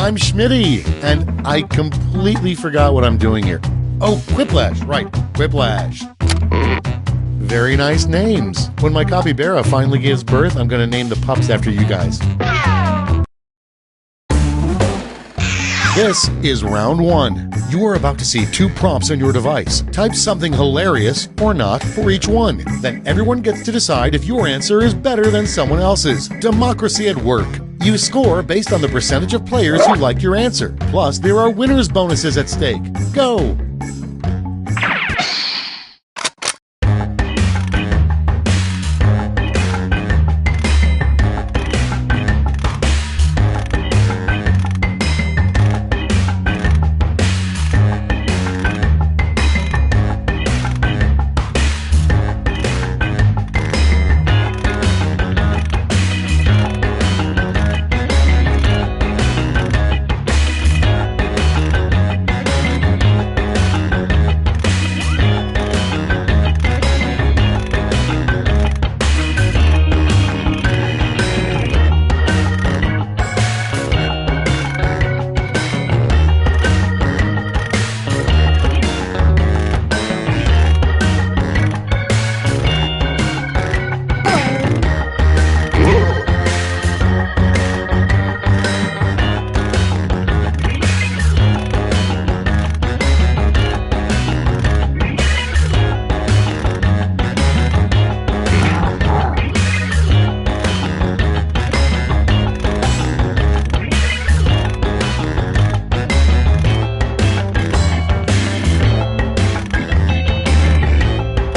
I'm Schmitty, and I completely forgot what I'm doing here. Oh, Quiplash, right, Quiplash. Very nice names. When my capybara finally gives birth, I'm going to name the pups after you guys. This is round one. You are about to see two prompts on your device. Type something hilarious or not for each one. Then everyone gets to decide if your answer is better than someone else's. Democracy at work. You score based on the percentage of players who like your answer. Plus, there are winners' bonuses at stake. Go!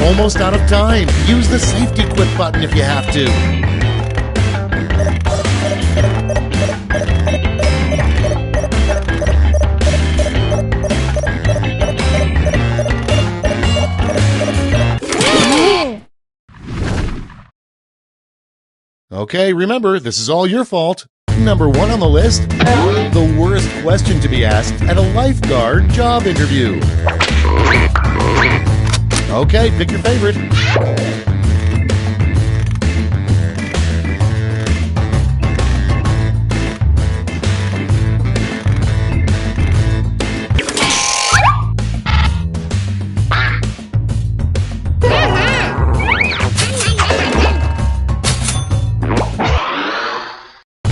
Almost out of time. Use the safety quit button if you have to. Okay, remember, this is all your fault. Number one on the list, the worst question to be asked at a lifeguard job interview. Okay, pick your favorite.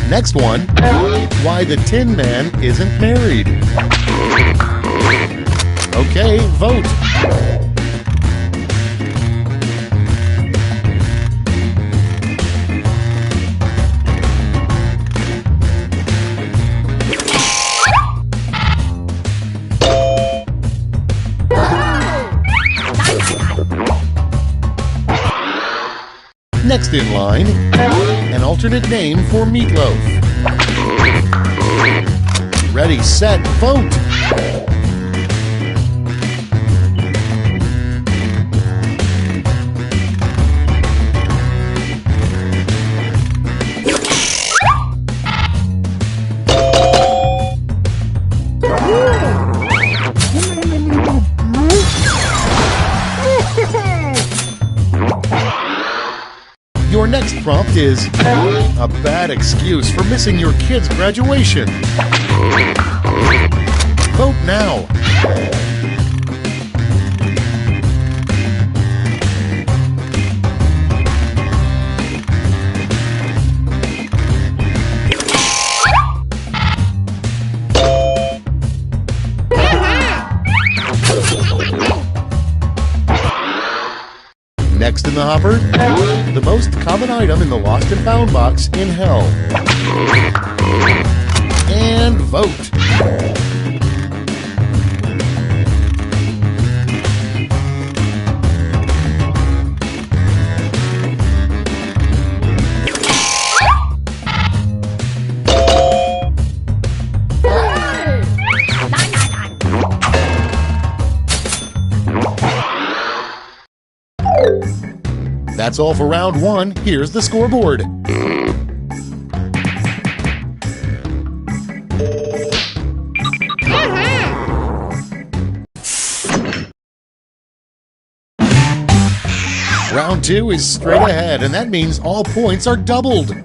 Next one, why the Tin Man isn't married. Okay, vote. Next in line, an alternate name for meatloaf. Ready, set, vote! Your next prompt is a bad excuse for missing your kid's graduation. Vote now. Next in the hopper, the most common item in the Lost and Found box in hell. And vote. That's all for round one. Here's the scoreboard. Round two is straight ahead, and that means all points are doubled.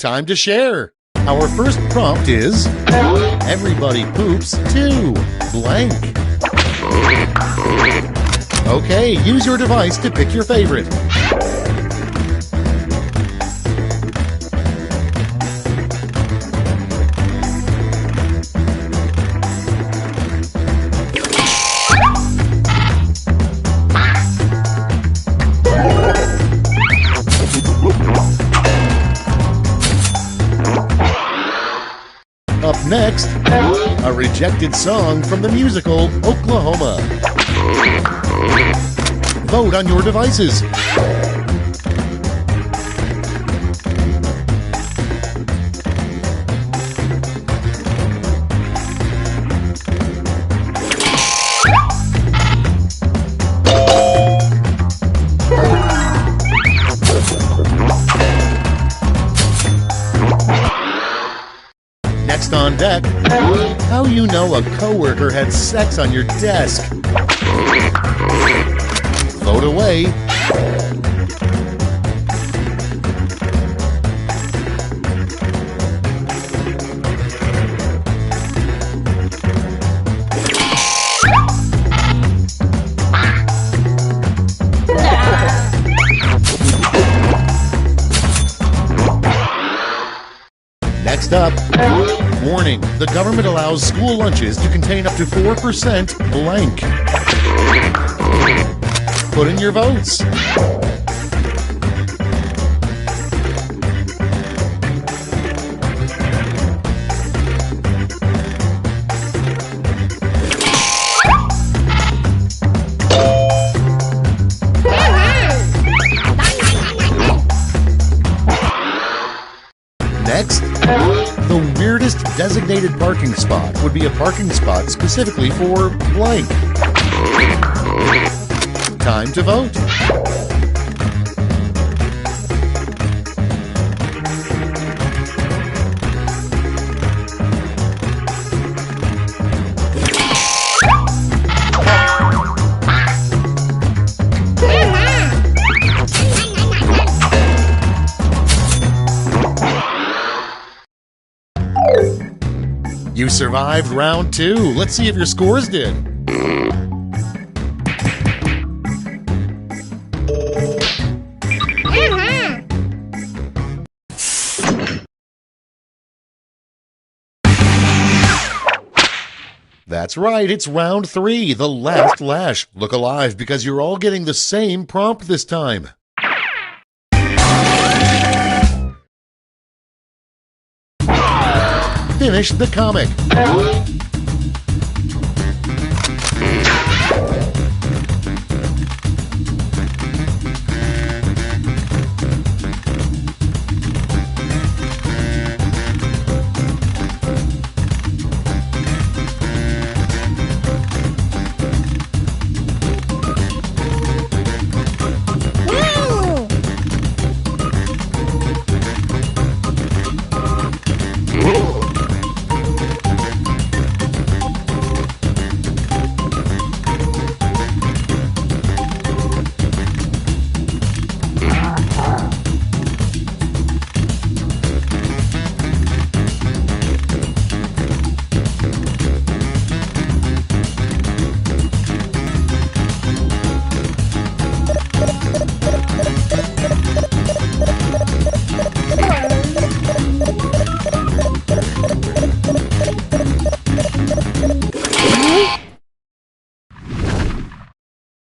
Time to share. Our first prompt is everybody poops too. Blank. Okay, use your device to pick your favorite. Up next, a rejected song from the musical Oklahoma. Vote on your devices. Next on deck, how you know a coworker had sex on your desk. Vote away. Next up, warning, the government allows school lunches to contain up to 4% blank. Put in your votes. Next, the weirdest designated parking spot would be a parking spot specifically for blank. Time to vote. You survived round 2. Let's see if your scores did. That's right, it's round 3, the last lash. Look alive because you're all getting the same prompt this time. Finish the comic.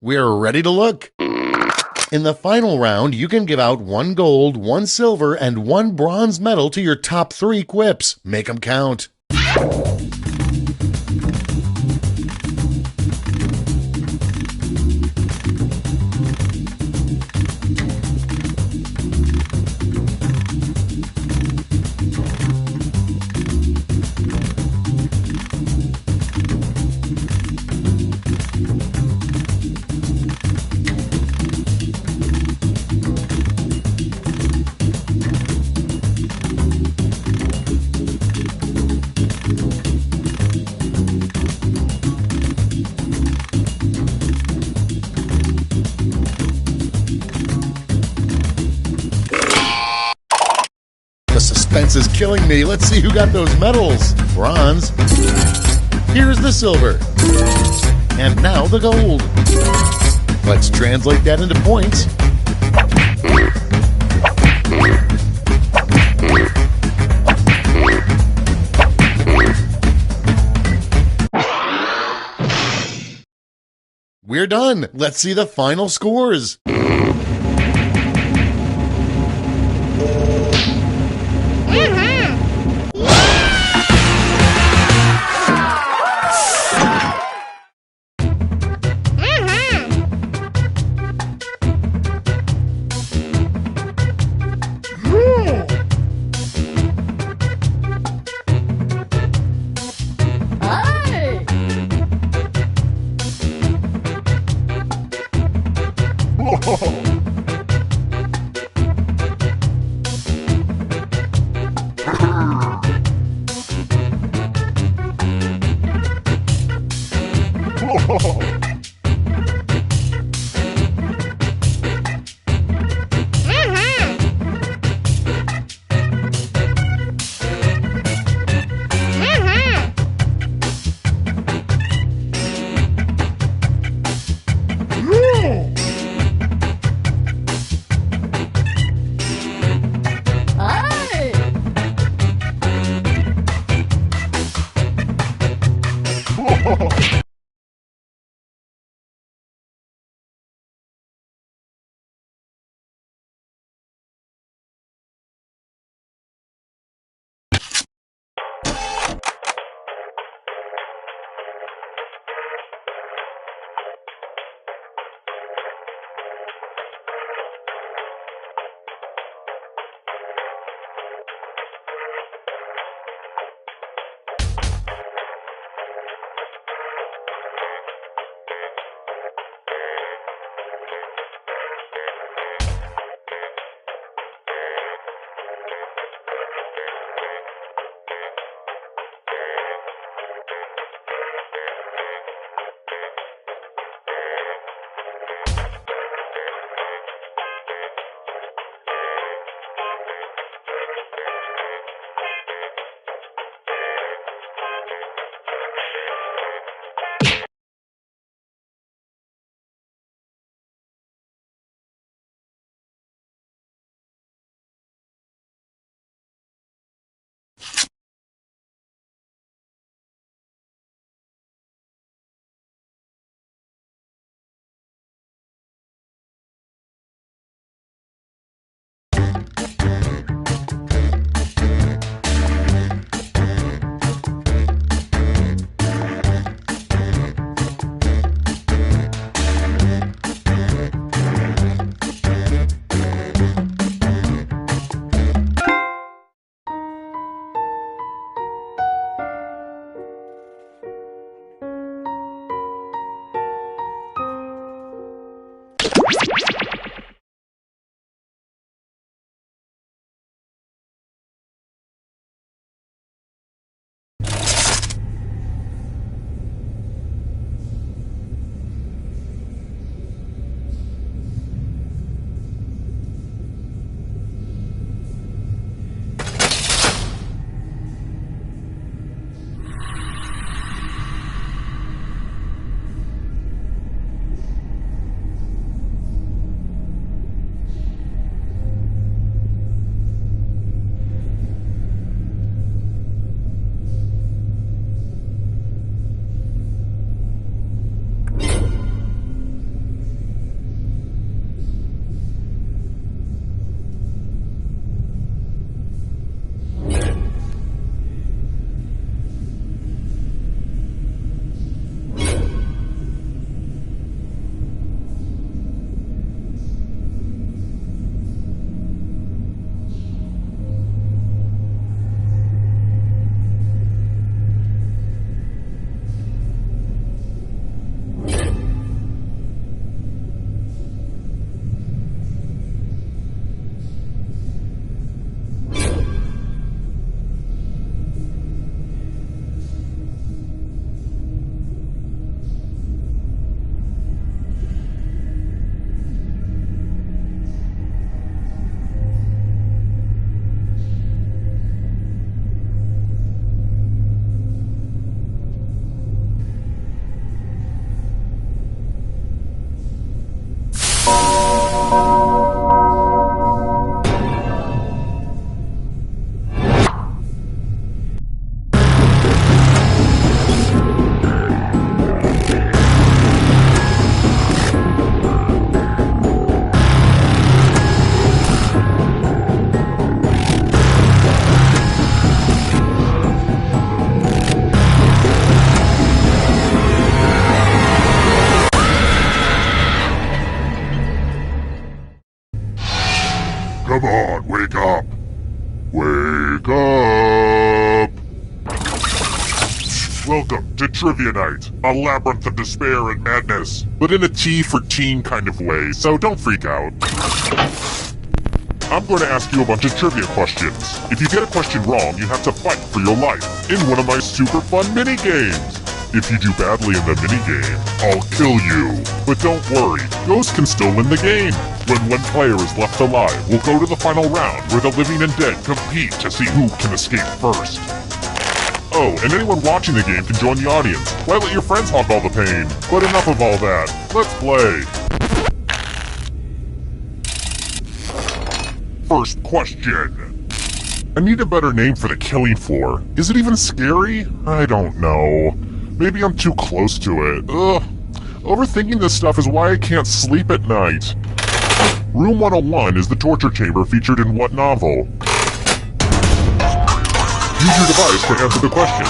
We're ready to look. In the final round, you can give out 1 gold, 1 silver, and 1 bronze medal to your top 3 quips. Make them count. suspense is killing me. Let's see who got those medals. Bronze. Here's the silver. And now the gold. Let's translate that into points. We're done. Let's see the final scores. Come on, wake up! Wake up! Welcome to Trivia Night, a labyrinth of despair and madness, but in a tea for teen kind of way, so don't freak out. I'm going to ask you a bunch of trivia questions. If you get a question wrong, you have to fight for your life in one of my super fun mini-games. If you do badly in the minigame, I'll kill you. But don't worry, ghosts can still win the game. When one player is left alive, we'll go to the final round where the living and dead compete to see who can escape first. Oh, and anyone watching the game can join the audience. Why let your friends hog all the pain? But enough of all that. Let's play. First question. I need a better name for the killing floor. Is it even scary? I don't know. Maybe I'm too close to it. Ugh. Overthinking this stuff is why I can't sleep at night. Room 101 is the torture chamber featured in what novel? Use your device to answer the question.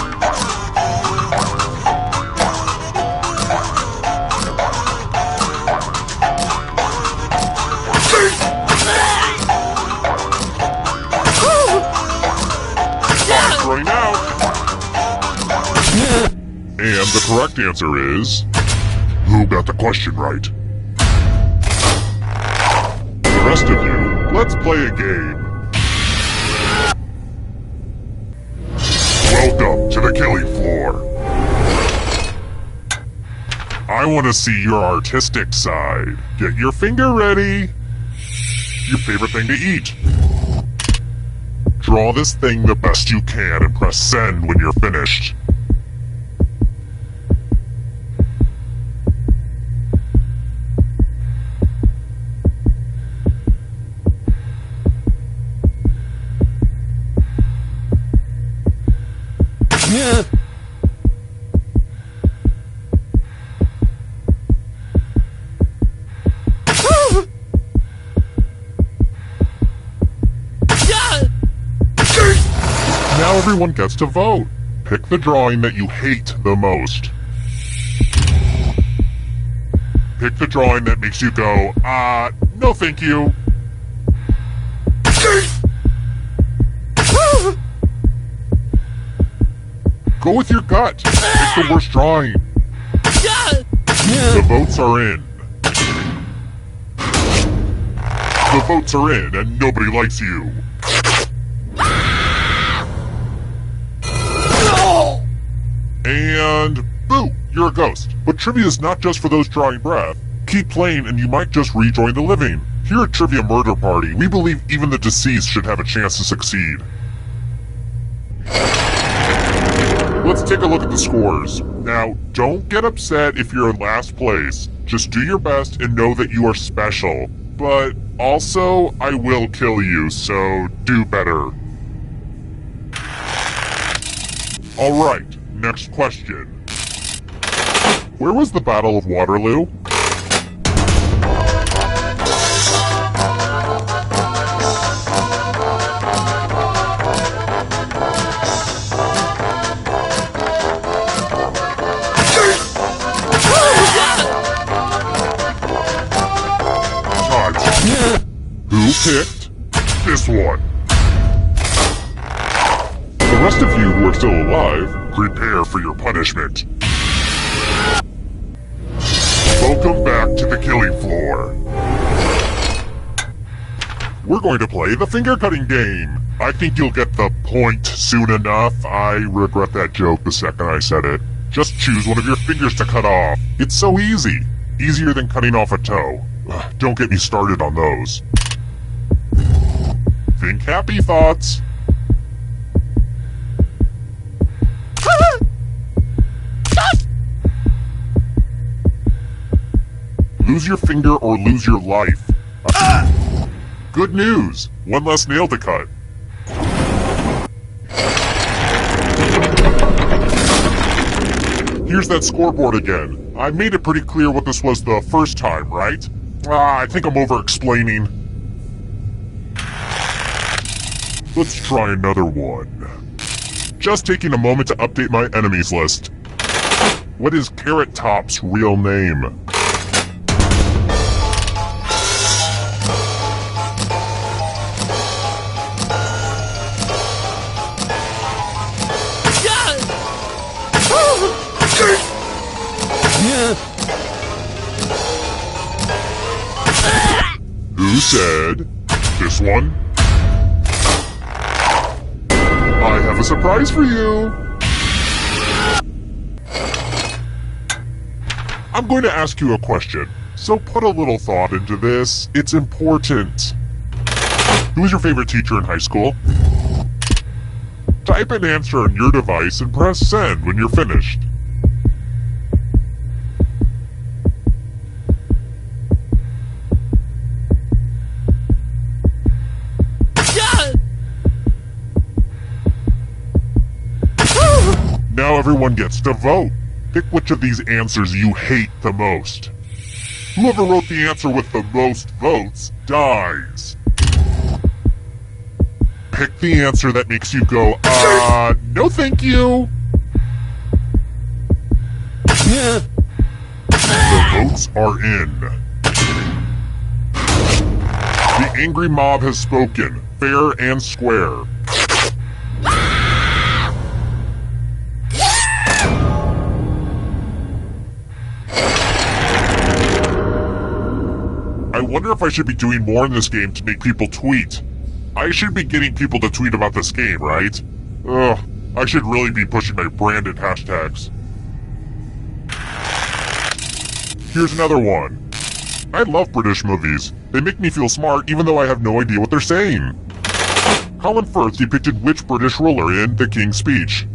Time's running out. And the correct answer is... Who got the question right? The rest of you, let's play a game. Welcome to the killing floor. I want to see your artistic side. Get your finger ready. Your favorite thing to eat. Draw this thing the best you can and press send when you're finished. Yeah. Now everyone gets to vote. Pick the drawing that you hate the most. Pick the drawing that makes you go, no thank you. Go with your gut. Pick the worst drawing. The votes are in. The votes are in, and nobody likes you. And boo, you're a ghost. But trivia is not just for those drawing breath. Keep playing and you might just rejoin the living. Here at Trivia Murder Party, we believe even the deceased should have a chance to succeed. Let's take a look at the scores. Now, don't get upset if you're in last place. Just do your best and know that you are special. But also, I will kill you, so do better. Alright, next question. Where was the Battle of Waterloo? Who picked this one? The rest of you who are still alive, prepare for your punishment. Welcome back to the killing floor. We're going to play the finger cutting game. I think you'll get the point soon enough. I regret that joke the second I said it. Just choose one of your fingers to cut off. It's so easy. Easier than cutting off a toe. Don't get me started on those. Think happy thoughts. Lose your finger or lose your life. Good news! One less nail to cut. Here's that scoreboard again. I made it pretty clear what this was the first time, right? I think I'm over-explaining. Let's try another one. Just taking a moment to update my enemies list. What is Carrot Top's real name? Who said this one? I have a surprise for you. I'm going to ask you a question, so put a little thought into this. It's important. Who was your favorite teacher in high school? Type an answer on your device and press send when you're finished. Now everyone gets to vote. Pick which of these answers you hate the most. Whoever wrote the answer with the most votes dies. Pick the answer that makes you go, no thank you. The votes are in. The angry mob has spoken, fair and square. I wonder if I should be doing more in this game to make people tweet. I should be getting people to tweet about this game, right? Ugh, I should really be pushing my branded hashtags. Here's another one. I love British movies. They make me feel smart even though I have no idea what they're saying. Colin Firth depicted which British ruler in The King's Speech?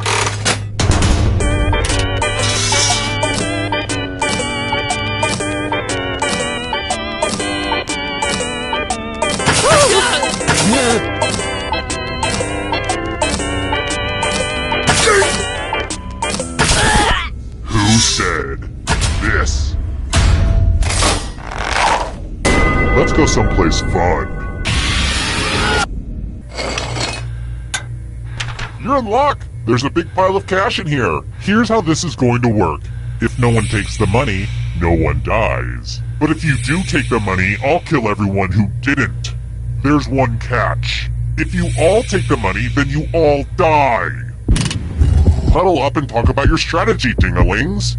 Who said this? Let's go someplace fun. You're in luck! There's a big pile of cash in here. Here's how this is going to work. If no one takes the money, no one dies. But if you do take the money, I'll kill everyone who didn't. There's one catch. If you all take the money, then you all die. Huddle up and talk about your strategy, ding-a-lings.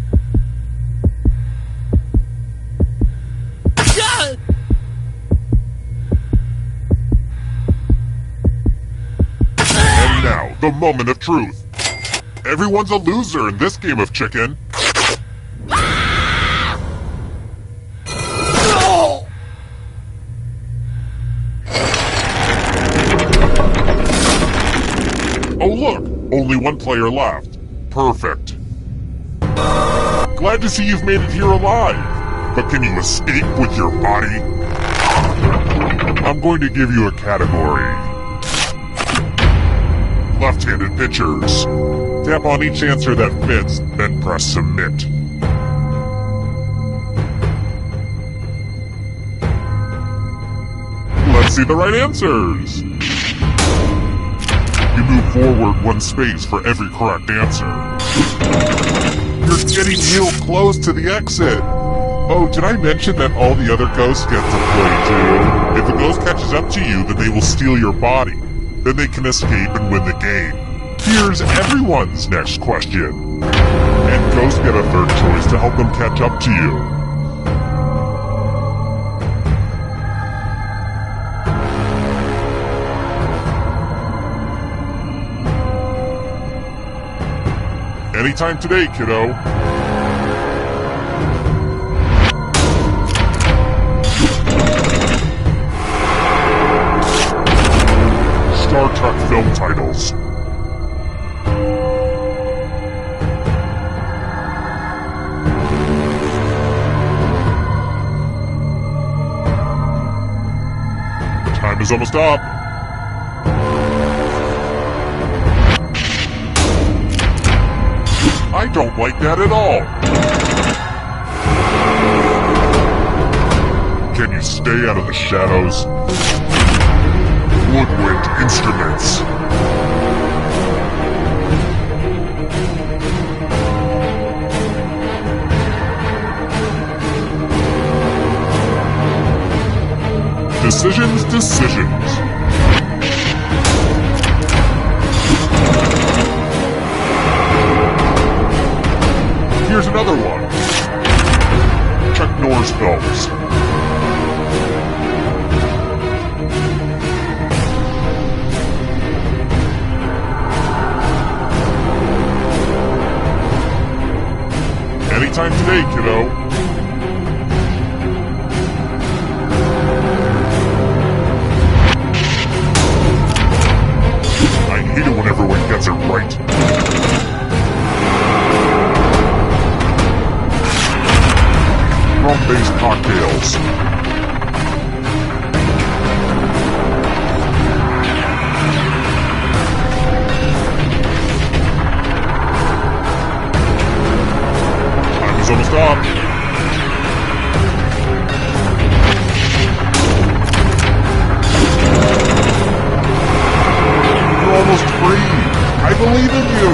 And now, the moment of truth. Everyone's a loser in this game of chicken. Oh look, only one player left. Perfect. Glad to see you've made it here alive. But can you escape with your body? I'm going to give you a category. Left-handed pitchers. Tap on each answer that fits, then press submit. Let's see the right answers. You move forward one space for every correct answer. You're getting real close to the exit. Oh, did I mention that all the other ghosts get to play too? If a ghost catches up to you, then they will steal your body. Then they can escape and win the game. Here's everyone's next question. And ghosts get a third choice to help them catch up to you. Anytime today, kiddo. Star Trek film titles. Time is almost up. I don't like that at all. Can you stay out of the shadows? Woodwind instruments. Decisions. Here's another one. Chuck Norris films. kiddo. I hate it when everyone gets it right. Rum-based cocktails. Time is almost up. You're almost free. I believe in you.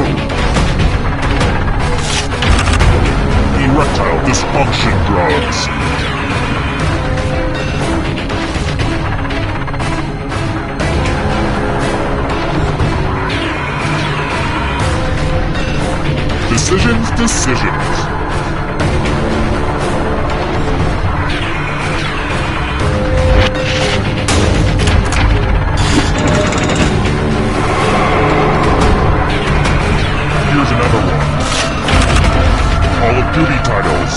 Erectile dysfunction drugs. Decisions. Here's another one. Call of Duty titles.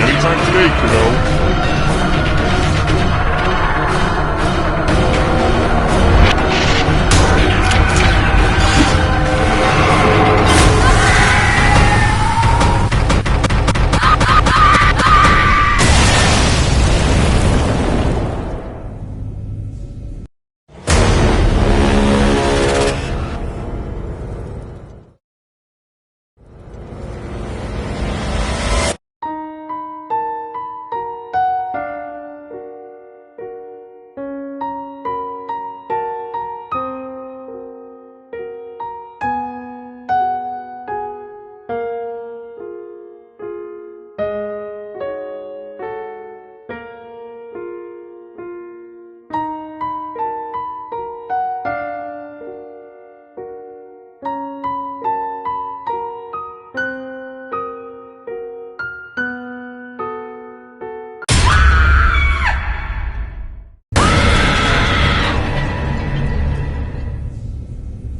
Anytime today, kiddo.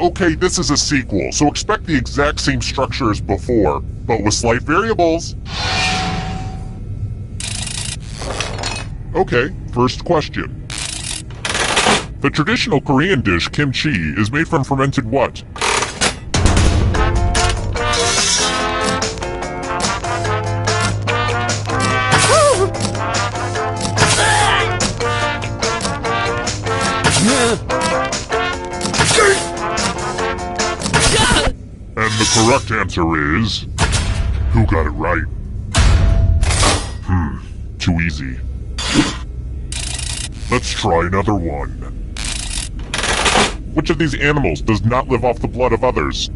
Okay, this is a sequel, so expect the exact same structure as before, but with slight variables. Okay, first question. The traditional Korean dish kimchi is made from fermented what? And the correct answer is... Who got it right? Too easy. Let's try another one. Which of these animals does not live off the blood of others?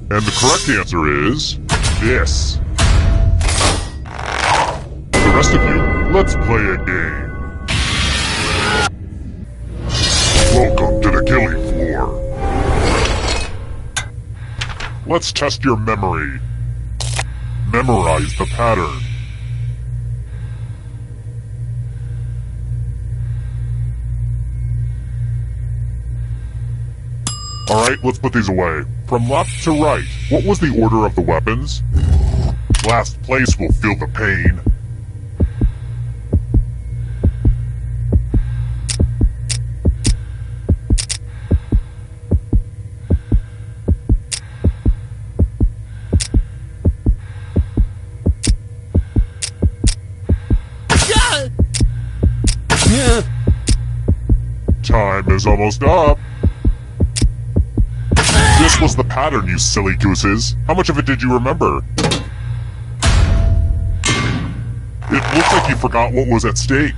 And the correct answer is... this. The rest of you, let's play a game. Welcome to the killing floor. Let's test your memory. Memorize the pattern. Alright, let's put these away. From left to right, what was the order of the weapons? Last place will feel the pain. Time is almost up. This was the pattern, you silly gooses. How much of it did you remember? It looks like you forgot what was at stake.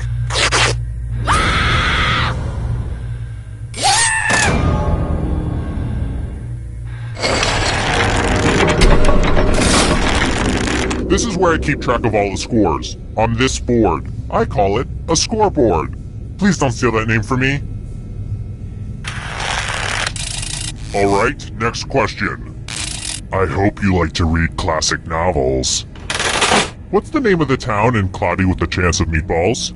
where I keep track of all the scores. On this board. I call it a scoreboard. Please don't steal that name from me. Alright, next question. I hope you like to read classic novels. What's the name of the town in Cloudy with a Chance of Meatballs?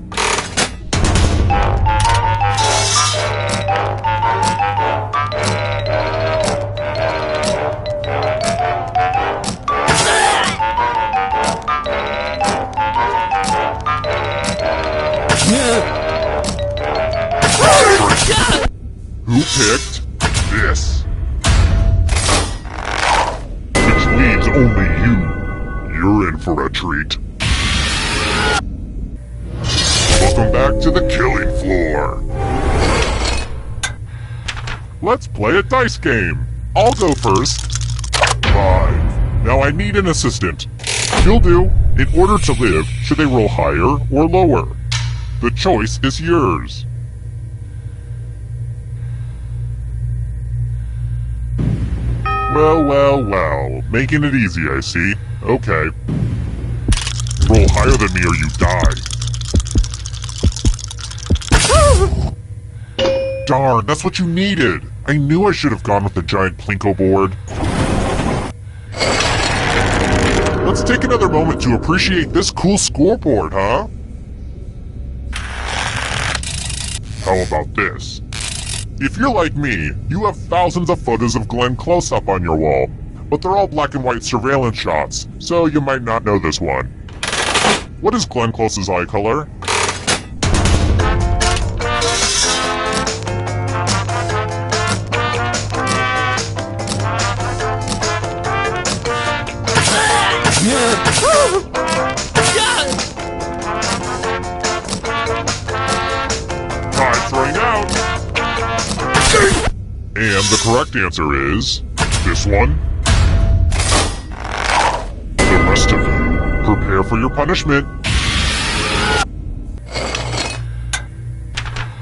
Who picked this? Which leaves only you. You're in for a treat. Welcome back to the killing floor. Let's play a dice game. I'll go first. 5. Now I need an assistant. You'll do. In order to live, should they roll higher or lower? The choice is yours. Well. Making it easy, I see. Okay. Roll higher than me or you die. Darn, that's what you needed. I knew I should have gone with the giant Plinko board. Let's take another moment to appreciate this cool scoreboard, huh? How about this? If you're like me, you have thousands of photos of Glenn close-up on your wall, but they're all black and white surveillance shots, so you might not know this one. What is Glenn Close's eye color? Time's running out! And the correct answer is this one. The rest of you, prepare for your punishment.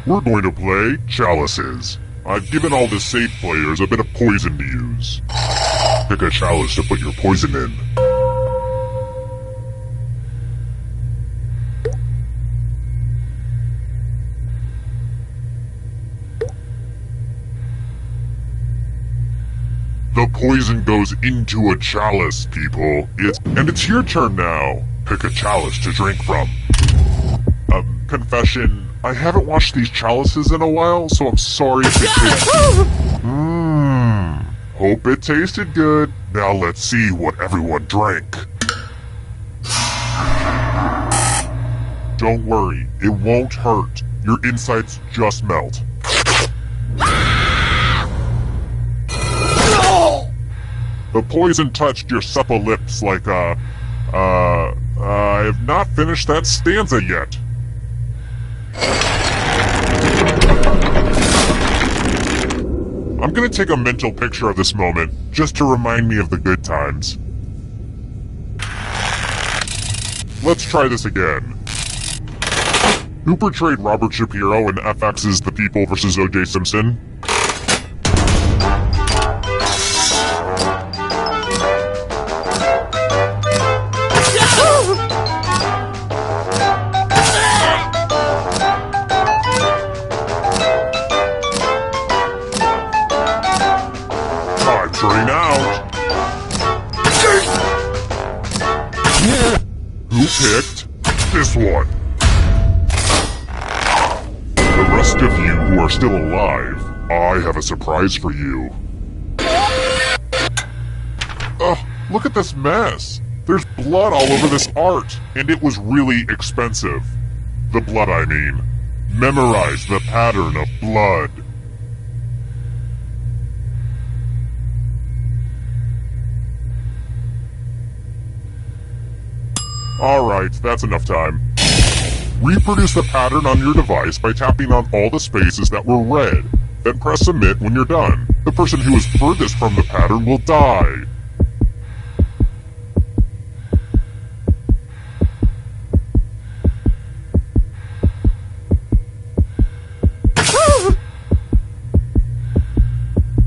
We're going to play chalices. I've given all the safe players a bit of poison to use. Pick a chalice to put your poison in. The poison goes into a chalice, people. It's your turn now. Pick a chalice to drink from. Confession, I haven't washed these chalices in a while, so I'm sorry if it tastes... Hope it tasted good. Now let's see what everyone drank. Don't worry, it won't hurt. Your insides just melt. The poison touched your supple lips like I have not finished that stanza yet. I'm gonna take a mental picture of this moment, just to remind me of the good times. Let's try this again. Who portrayed Robert Shapiro in FX's The People vs. O.J. Simpson? Turning out. Who picked this one? The rest of you who are still alive, I have a surprise for you. Look at this mess. There's blood all over this art, and it was really expensive. The blood, I mean. Memorize the pattern of blood. Alright, that's enough time. Reproduce the pattern on your device by tapping on all the spaces that were red. Then press submit when you're done. The person who is furthest from the pattern will die.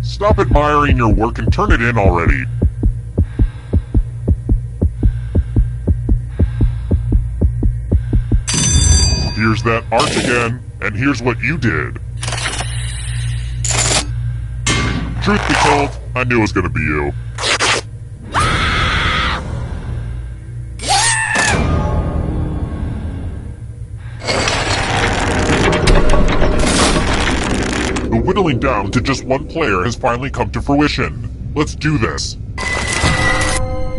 Stop admiring your work and turn it in already. Here's that art again, and here's what you did. Truth be told, I knew it was gonna be you. The whittling down to just one player has finally come to fruition. Let's do this.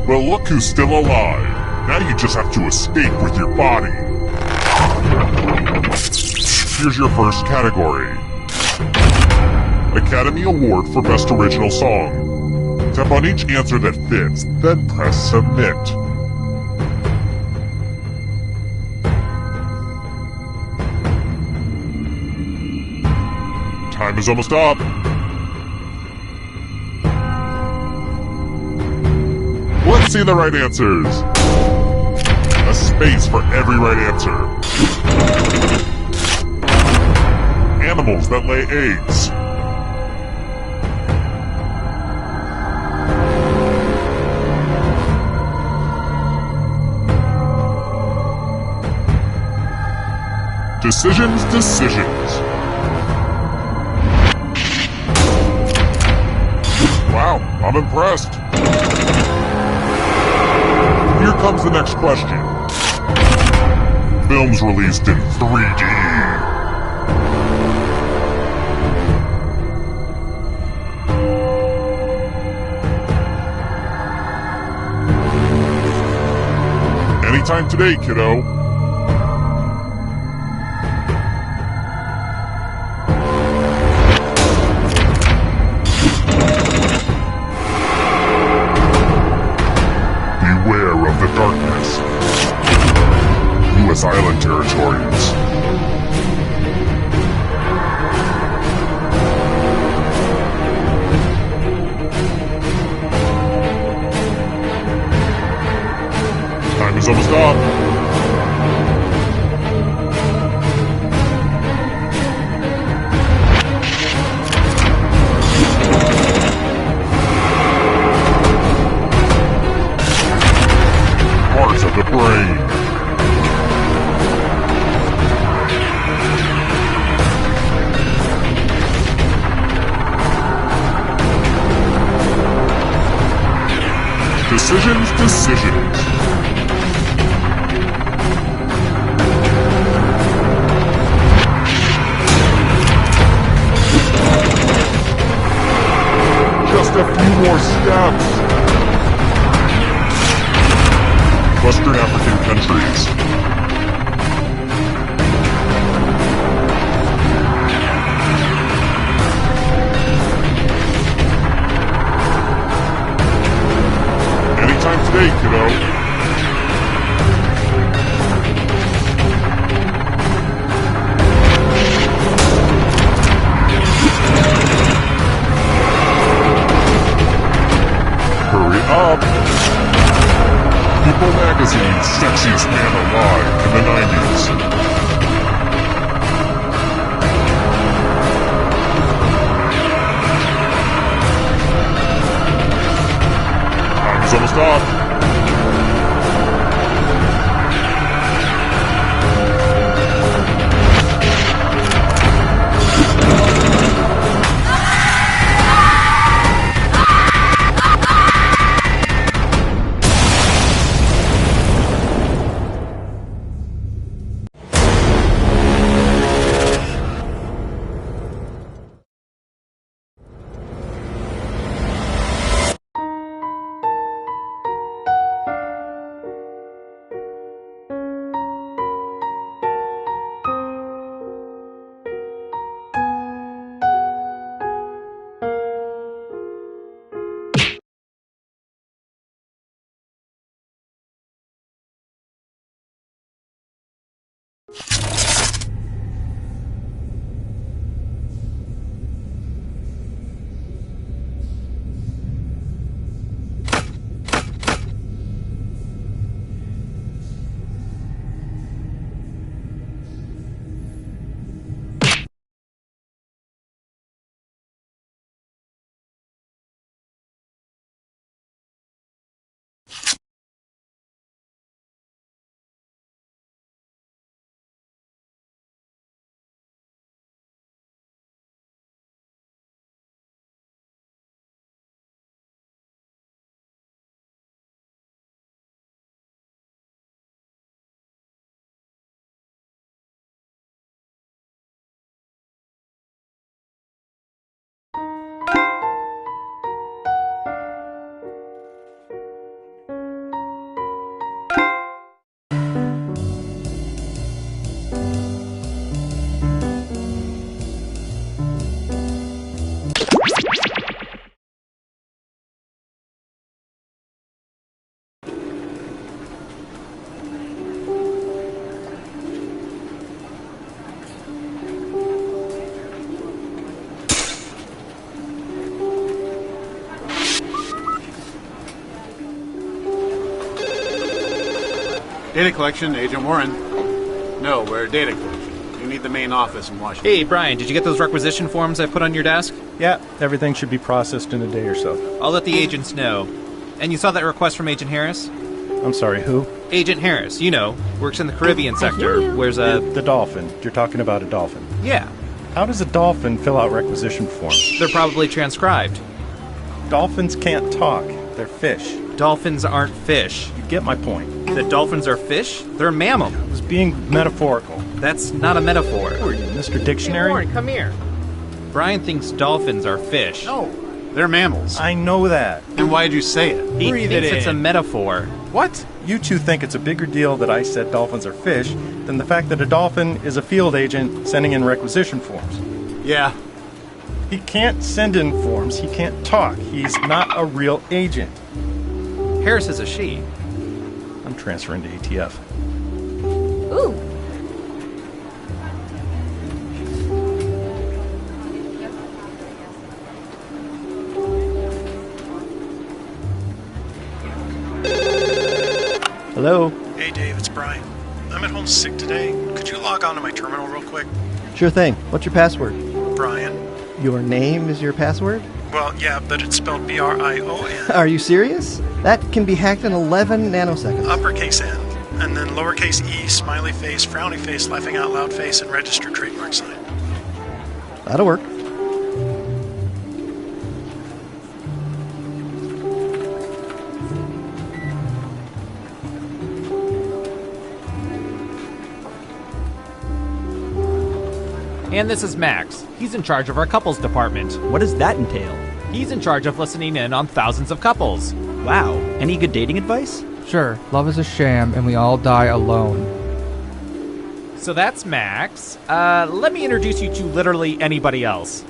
Well, look who's still alive. Now you just have to escape with your body. Here's your first category. Academy Award for Best Original Song. Tap on each answer that fits, then press Submit. Time is almost up. Let's see the right answers. A space for every right answer. Animals that lay eggs. Decisions. Wow, I'm impressed. Here comes the next question. Films released in 3D. Anytime today, kiddo. Beware of the darkness. U.S. Island territories. Time is almost up. Parts of the brain. Decisions. Just a few more steps. Western African countries. Anytime today, kiddo. Data collection, Agent Warren. No, we're data collection. You need the main office in Washington. Hey, Brian, did you get those requisition forms I put on your desk? Yeah, everything should be processed in a day or so. I'll let the agents know. And you saw that request from Agent Harris? I'm sorry, who? Agent Harris, you know, works in the Caribbean sector. Wears a... The dolphin. You're talking about a dolphin. Yeah. How does a dolphin fill out requisition forms? They're probably transcribed. Dolphins can't talk. They're fish. Dolphins aren't fish. You get my point. The dolphins are fish? They're a mammal. I was being metaphorical. That's not a metaphor. Who are you, Mr. Dictionary? Hey, Warren, come here. Brian thinks dolphins are fish. No, they're mammals. I know that. And why'd you say it? He Breathe thinks it it's a in. metaphor. What? You two think it's a bigger deal that I said dolphins are fish than the fact that a dolphin is a field agent sending in requisition forms. Yeah. He can't send in forms. He can't talk. He's not a real agent. Harris is a she. I'm transferring to ATF. Ooh. Hello? Hey, Dave, it's Brian. I'm at home sick today. Could you log on to my terminal real quick? Sure thing. What's your password? Brian. Your name is your password? Well, yeah, but it's spelled B-R-I-O-N. Are you serious? That can be hacked in 11 nanoseconds. Uppercase N, and then lowercase e, smiley face, frowny face, laughing out loud face, and registered trademark sign. That'll work. And this is Max. He's in charge of our couples department. What does that entail? He's in charge of listening in on thousands of couples. Wow. Any good dating advice? Sure, love is a sham and we all die alone. So that's Max. Let me introduce you to literally anybody else.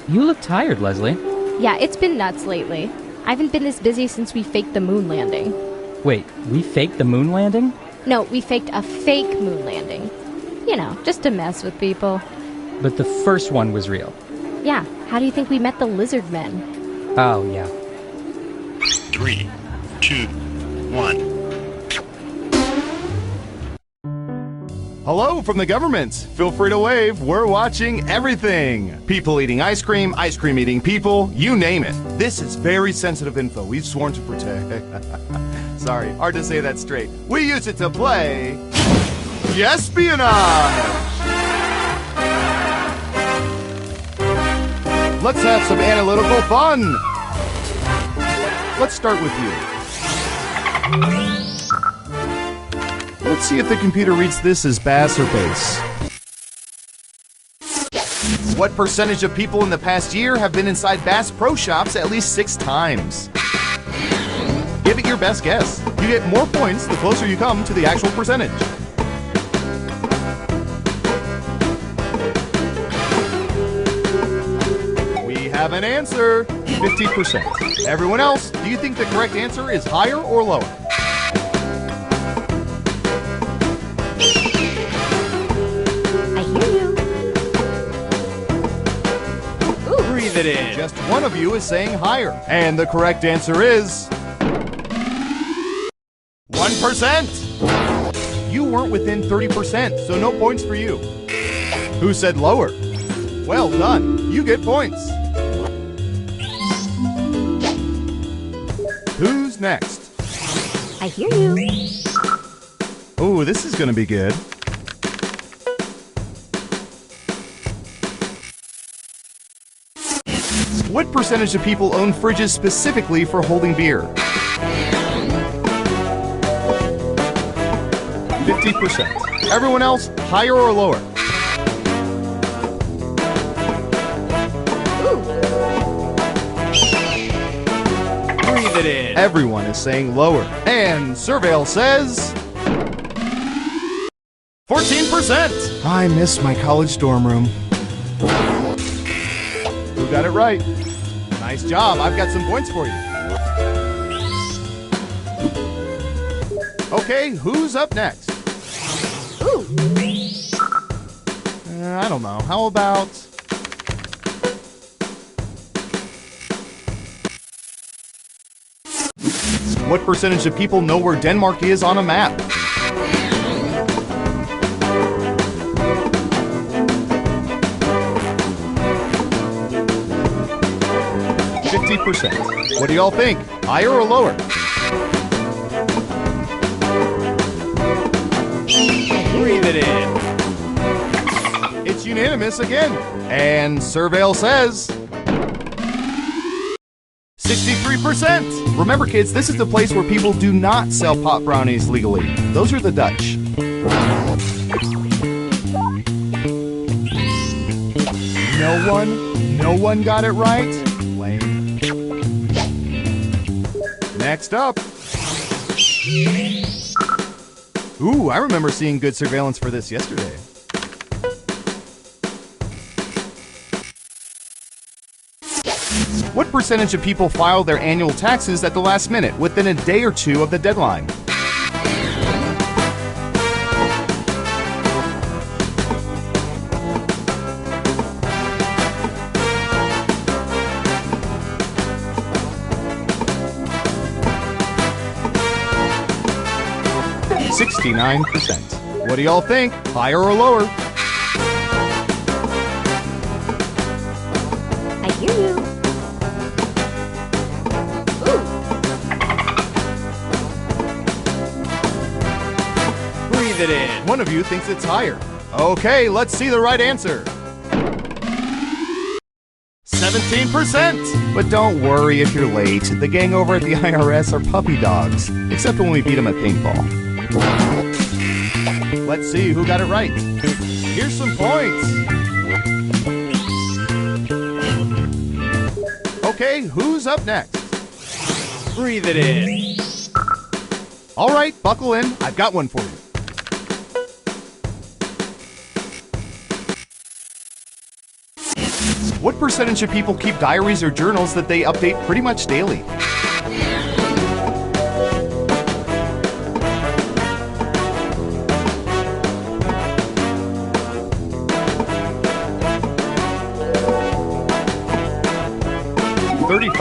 You look tired, Leslie. Yeah, it's been nuts lately. I haven't been this busy since we faked the moon landing. Wait, we faked the moon landing? No, we faked a fake moon landing. You know, just to mess with people. But the first one was real. Yeah, how do you think we met the lizard men? Oh, yeah. 3, 2, 1. Hello from the government. Feel free to wave. We're watching everything. People eating ice cream eating people, you name it. This is very sensitive info we've sworn to protect. Sorry, hard to say that straight. We use it to play espionage. Let's have some analytical fun. Let's start with you. Let's see if the computer reads this as bass or bass. What percentage of people in the past year have been inside Bass Pro Shops at least 6 times? Give it your best guess. You get more points the closer you come to the actual percentage. We have an answer, 50%. Everyone else, do you think the correct answer is higher or lower? Breathe it in. Just one of you is saying higher. And the correct answer is 1%. You weren't within 30%, so no points for you. Who said lower? Well done. You get points. Who's next? I hear you. Oh, this is going to be good. What percentage of people own fridges specifically for holding beer? 50%. Everyone else, higher or lower? Breathe it in. Everyone is saying lower. And Surveil says 14%. I miss my college dorm room. Who got it right? Nice job. I've got some points for you. Okay, who's up next? Ooh. I don't know. How about... What percentage of people know where Denmark is on a map? 50%. What do y'all think? Higher or lower? Breathe it in. It's unanimous again. And Surveil says 63%. Remember, kids, this is the place where people do not sell pop brownies legally. Those are the Dutch. No one got it right. Lame. Next up. Ooh, I remember seeing good surveillance for this yesterday. What percentage of people file their annual taxes at the last minute, within a day or two of the deadline? %. What do y'all think? Higher or lower? I hear you. Breathe it in. One of you thinks it's higher. Okay, let's see the right answer. 17%. But don't worry if you're late. The gang over at the IRS are puppy dogs, except when we beat them at paintball. Let's see who got it right. Here's some points. Okay, who's up next? Breathe it in. All right, buckle in. I've got one for you. What percentage of people keep diaries or journals that they update pretty much daily?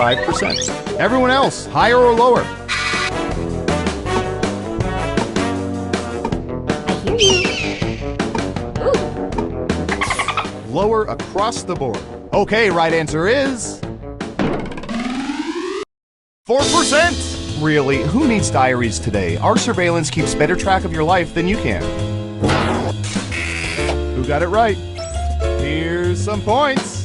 %. Everyone else, higher or lower? I hear you. Lower across the board. Okay, right answer is 4%. Really, who needs diaries today? Our surveillance keeps better track of your life than you can. Who got it right? Here's some points.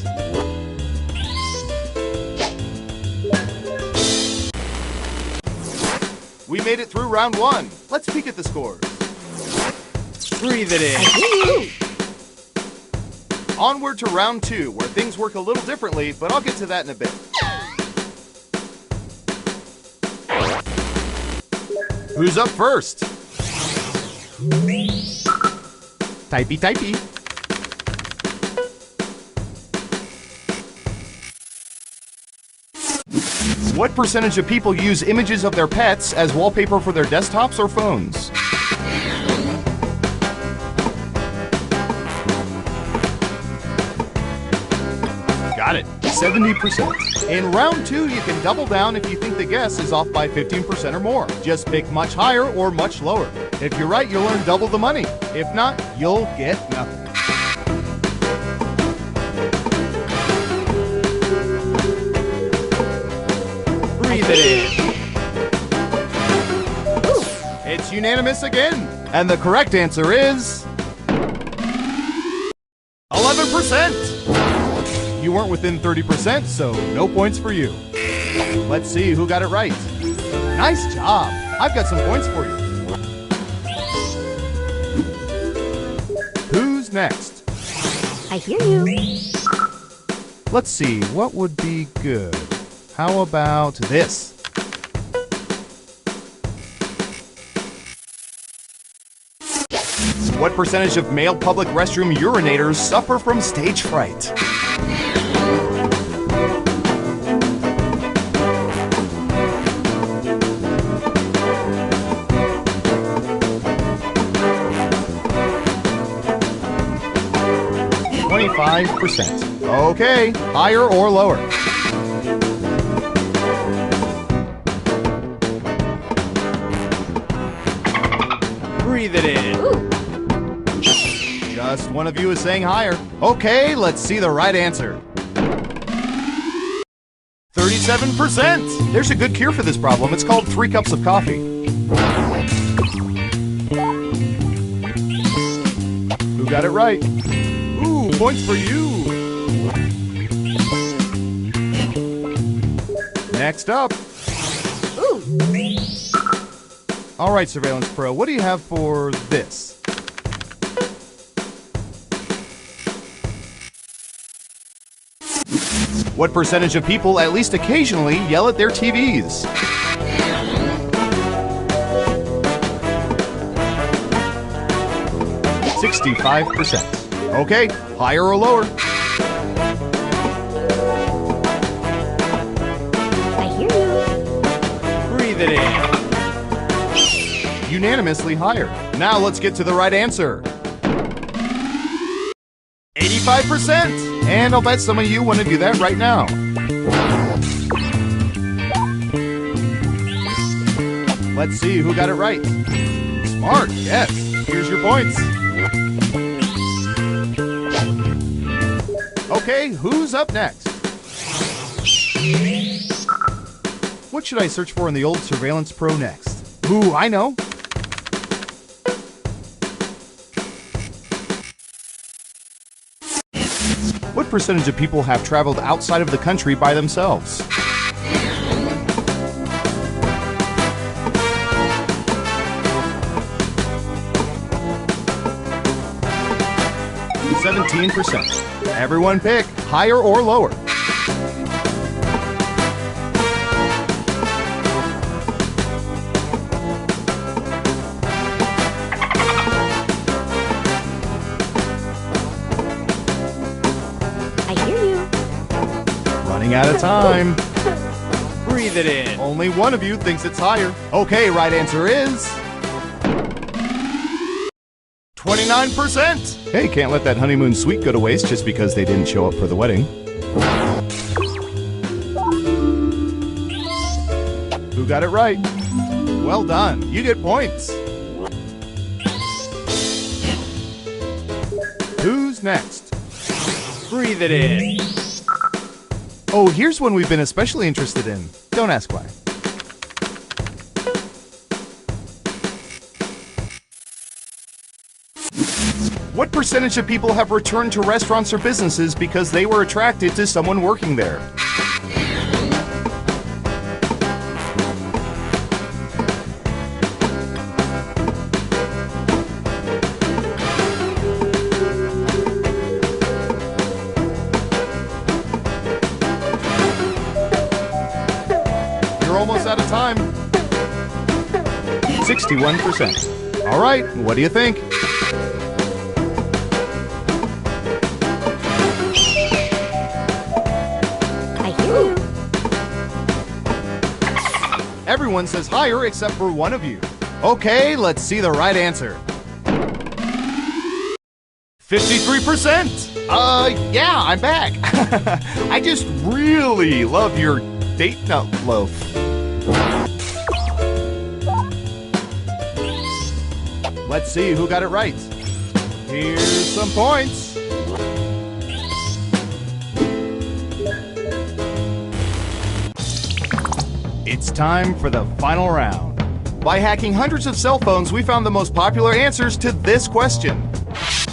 We made it through round 1. Let's peek at the scores. Breathe it in. Onward to round 2, where things work a little differently, but I'll get to that in a bit. Who's up first? Typey. What percentage of people use images of their pets as wallpaper for their desktops or phones? Got it. 70%. In round 2, you can double down if you think the guess is off by 15% or more. Just pick much higher or much lower. If you're right, you'll earn double the money. If not, you'll get nothing. Breathe it in. It's unanimous again. And the correct answer is 11%. You weren't within 30%, so no points for you. Let's see who got it right. Nice job. I've got some points for you. Who's next? I hear you. Let's see, what would be good? How about this? What percentage of male public restroom urinators suffer from stage fright? 85%. Okay, higher or lower? Breathe it in. Just one of you is saying higher. Okay, let's see the right answer. 37%! There's a good cure for this problem. It's called 3 cups of coffee. Who got it right? Ooh, points for you! Next up. Ooh. All right, Surveillance Pro, what do you have for this? What percentage of people at least occasionally yell at their TVs? %. Okay, higher or lower? I hear you. Breathe it in. Unanimously higher. Now let's get to the right answer. 85%! And I'll bet some of you want to do that right now. Let's see who got it right. Smart, yes. Here's your points. Okay, who's up next? What should I search for in the old Surveillance Pro next? Ooh, I know. What percentage of people have traveled outside of the country by themselves? %. Everyone pick higher or lower. Running out of time. Breathe it in. Only one of you thinks it's higher. Okay, right answer is 29%. Hey, can't let that honeymoon suite go to waste just because they didn't show up for the wedding. Who got it right? Well done. You get points. Who's next? Breathe it in. Oh, here's one we've been especially interested in. Don't ask why. What percentage of people have returned to restaurants or businesses because they were attracted to someone working there? Almost out of time. 61%. All right, what do you think? I hear you. Everyone says higher except for one of you. Okay, let's see the right answer. 53%. Yeah, I'm back. I just really love your date nut loaf. Let's see who got it right. Here's some points. It's time for the final round. By hacking hundreds of cell phones, we found the most popular answers to this question.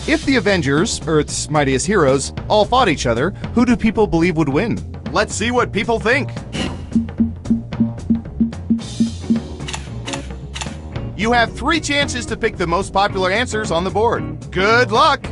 If the Avengers, Earth's mightiest heroes, all fought each other, who do people believe would win? Let's see what people think. You have 3 chances to pick the most popular answers on the board. Good luck!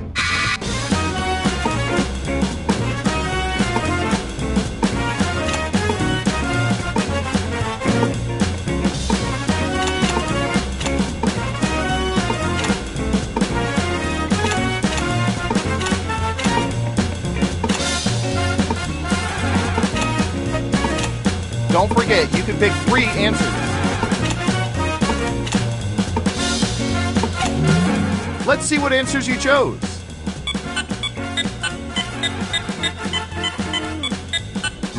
Don't forget, you can pick 3 answers. Let's see what answers you chose.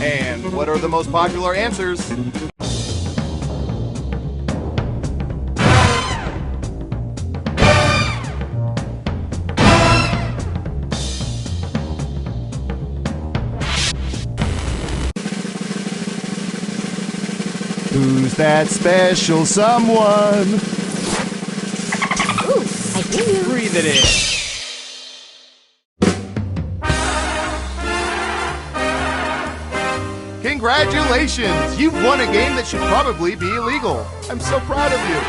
And what are the most popular answers? Who's that special someone? Ooh, I hear you. Breathe it in. Congratulations! You've won a game that should probably be illegal. I'm so proud of you.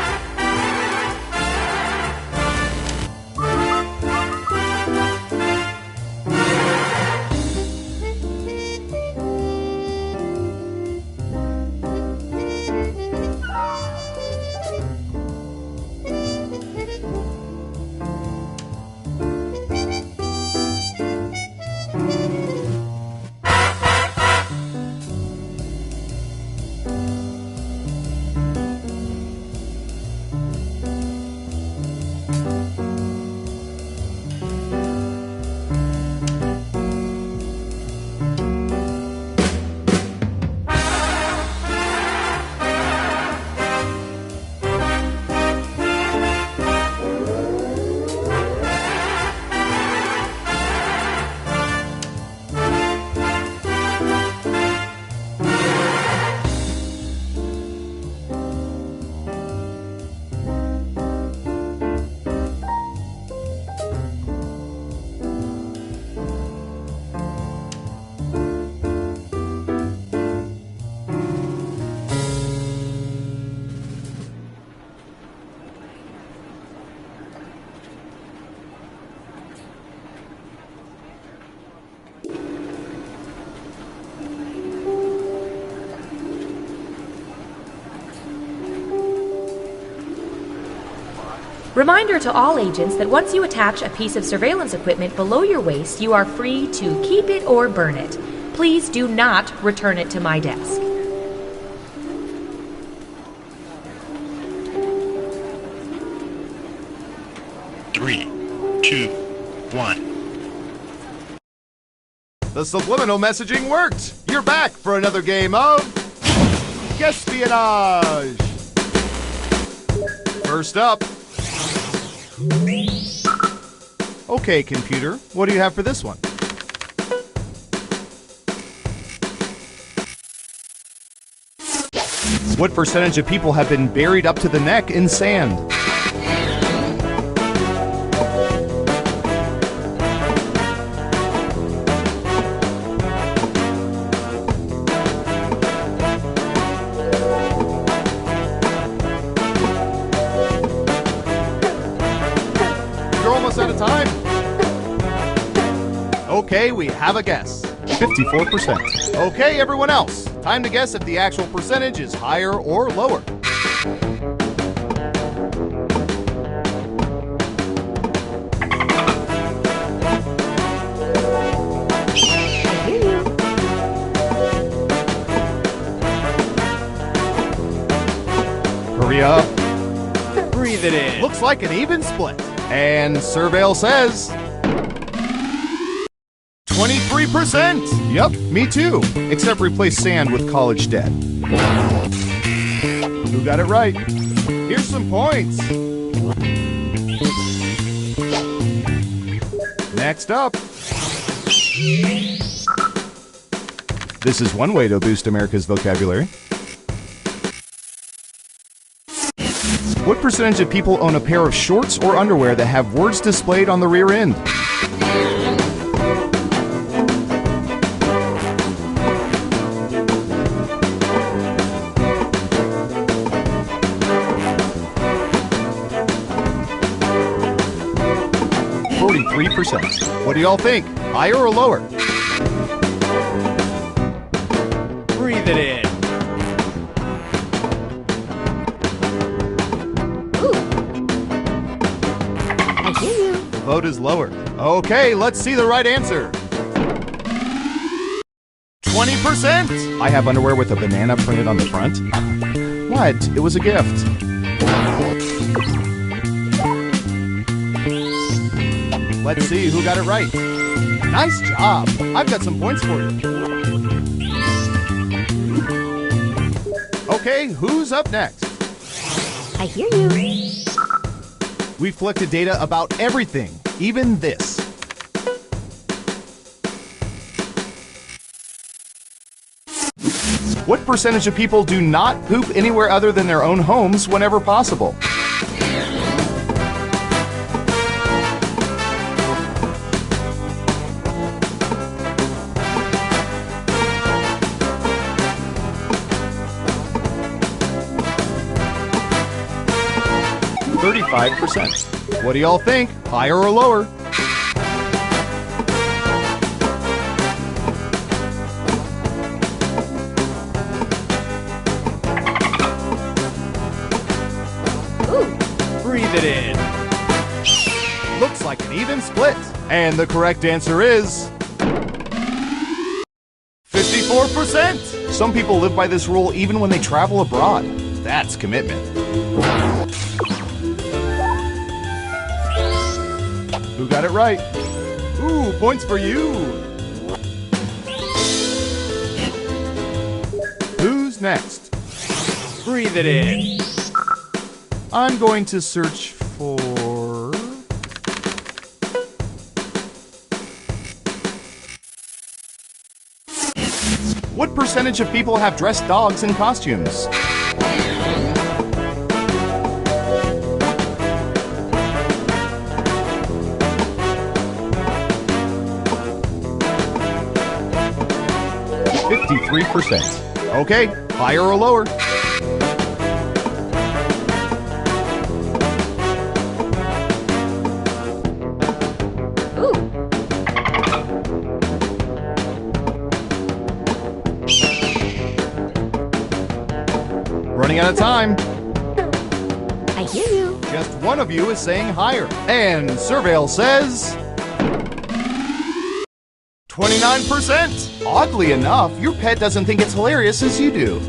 Reminder to all agents that once you attach a piece of surveillance equipment below your waist, you are free to keep it or burn it. Please do not return it to my desk. Three, two, one. The subliminal messaging worked! You're back for another game of Espionage! First up. Okay, computer, what do you have for this one? What percentage of people have been buried up to the neck in sand? Out of time. Okay, we have a guess. 54%. Okay, everyone else. Time to guess if the actual percentage is higher or lower. Hurry up. Breathe it in. Looks like an even split. And Surveil says 23%. Yep, me too. Except replace sand with college debt. Who got it right? Here's some points. Next up. This is one way to boost America's vocabulary. What percentage of people own a pair of shorts or underwear that have words displayed on the rear end? %. What do y'all think? Higher or lower? Breathe it in. The vote is lower. Okay, let's see the right answer. 20%! I have underwear with a banana printed on the front. What? It was a gift. Let's see who got it right. Nice job. I've got some points for you. Okay, who's up next? I hear you. We've collected data about everything, even this. What percentage of people do not poop anywhere other than their own homes whenever possible? %. What do y'all think? Higher or lower? Breathe it in. Looks like an even split. And the correct answer is 54%. Some people live by this rule even when they travel abroad. That's commitment. Who got it right? Ooh, points for you. Who's next? Breathe it in. I'm going to search for... What percentage of people have dressed dogs in costumes? %. Okay, higher or lower? Running out of time. I hear you. Just one of you is saying higher. And Surveil says 29%. Oddly enough, your pet doesn't think it's hilarious as you do.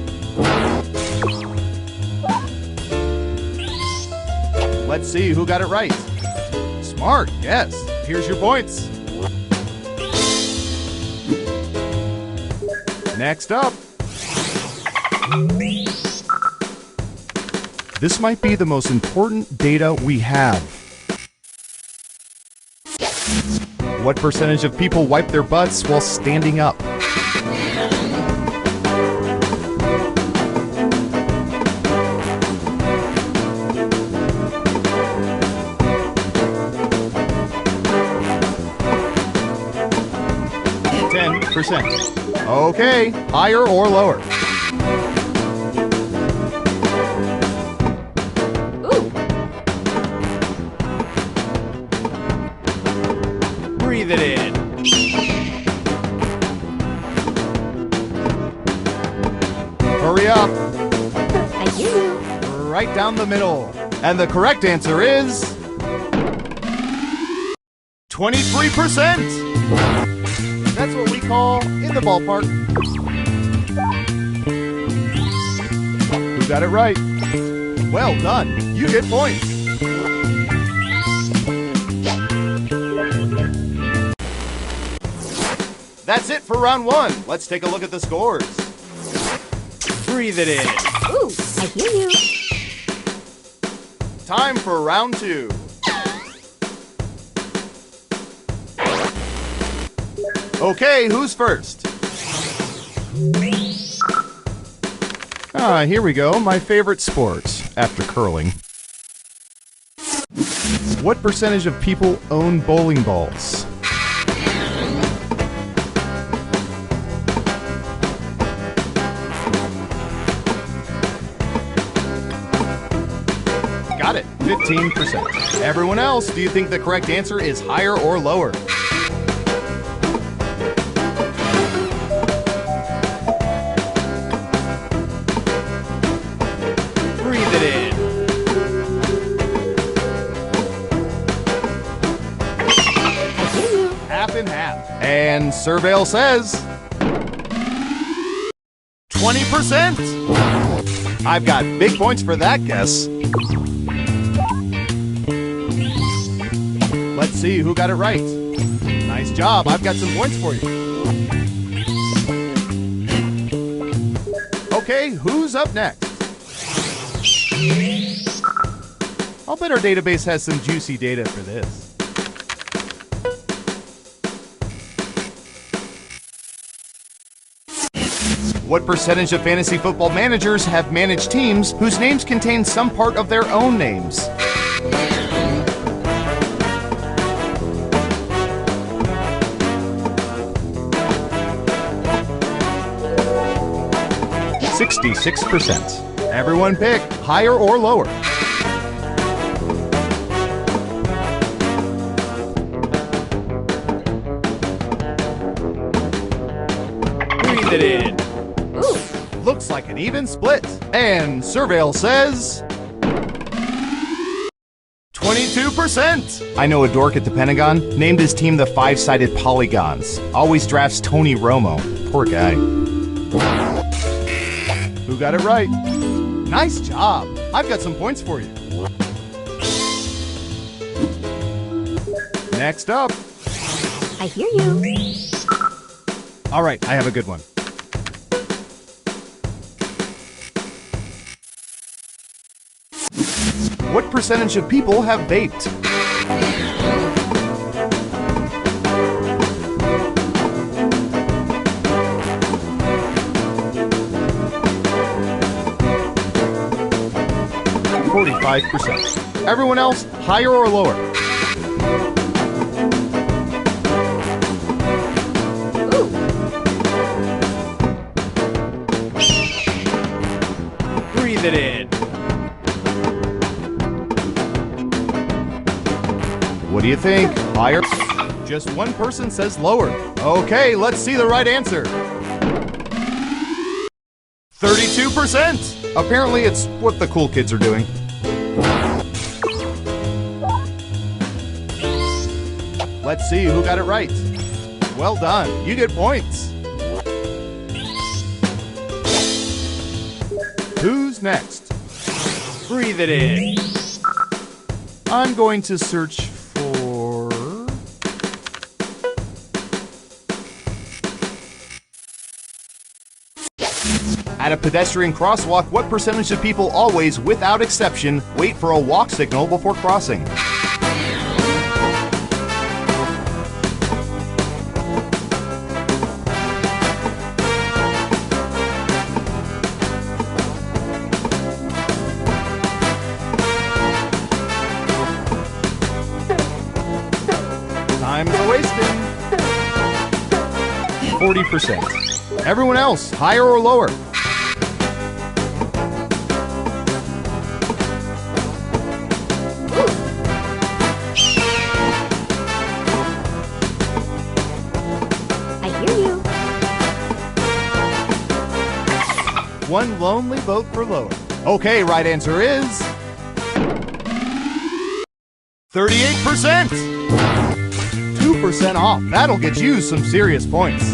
Let's see who got it right. Smart, yes. Here's your points. Next up. This might be the most important data we have. What percentage of people wipe their butts while standing up? %. Okay, higher or lower? Breathe it in. Hurry up. I hear you. Right down the middle. And the correct answer is 23%. That's what we call in the ballpark. Who got it right? Well done. You get points. That's it for round one. Let's take a look at the scores. Breathe it in. Ooh, I hear you. Time for round two. Okay, who's first? Here we go. My favorite sport after curling. What percentage of people own bowling balls? Got it, 15%. Everyone else, do you think the correct answer is higher or lower? Breathe it in. Half and half. And Surveil says 20%. I've got big points for that guess. Let's see who got it right. Nice job. I've got some points for you. Okay, who's up next? I'll bet our database has some juicy data for this. What percentage of fantasy football managers have managed teams whose names contain some part of their own names? 66%. Everyone pick higher or lower. Breathe it in. Ooh. Looks like an even split. And Surveil says 22%. I know a dork at the Pentagon named his team the Five-Sided Polygons. Always drafts Tony Romo. Poor guy. Who got it right? Nice job. I've got some points for you. Next up. I hear you. All right, I have a good one. What percentage of people have vaped? %. Everyone else, higher or lower? Ooh. Breathe it in. What do you think? Higher? Just one person says lower. Okay, let's see the right answer. 32%. Apparently it's what the cool kids are doing. Let's see who got it right. Well done. You get points. Who's next? Breathe it in. I'm going to search for... At a pedestrian crosswalk, what percentage of people always, without exception, wait for a walk signal before crossing? Time's a-wasting. 40%. Everyone else, higher or lower? One lonely vote for lower. Okay, right answer is 38%. 2% off. That'll get you some serious points.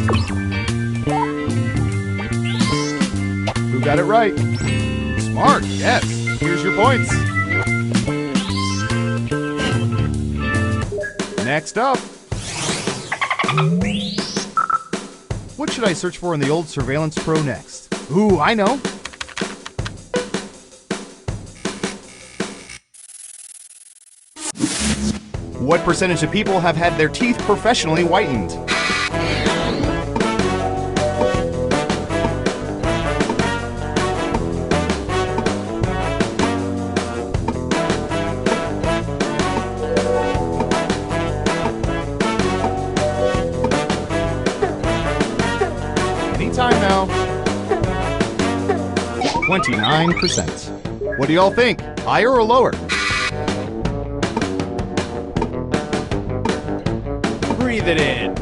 Who got it right? Smart, yes. Here's your points. Next up. What should I search for in the old Surveillance Pro next? Ooh, I know. What percentage of people have had their teeth professionally whitened? Anytime now. 29%. What do y'all think? Higher or lower? Breathe it in.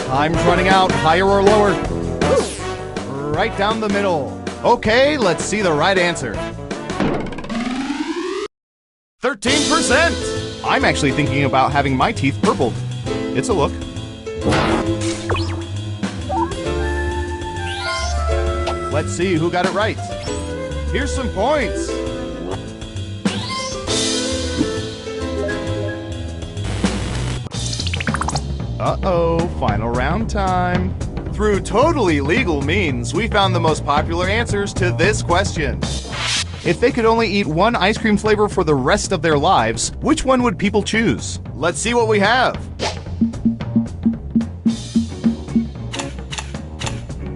Time's running out. Higher or lower? Right down the middle. Okay, let's see the right answer. 13%. I'm actually thinking about having my teeth purpled. It's a look. Let's see who got it right. Here's some points. Uh-oh, final round time. Through totally legal means, we found the most popular answers to this question. If they could only eat one ice cream flavor for the rest of their lives, which one would people choose? Let's see what we have.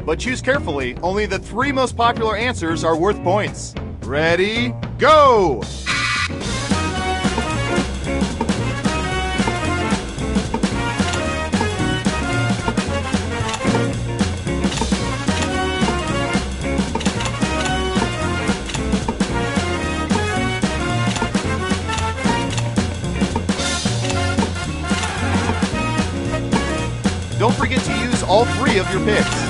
But choose carefully. Only the 3 most popular answers are worth points. Ready, go! Don't forget to use all 3 of your picks.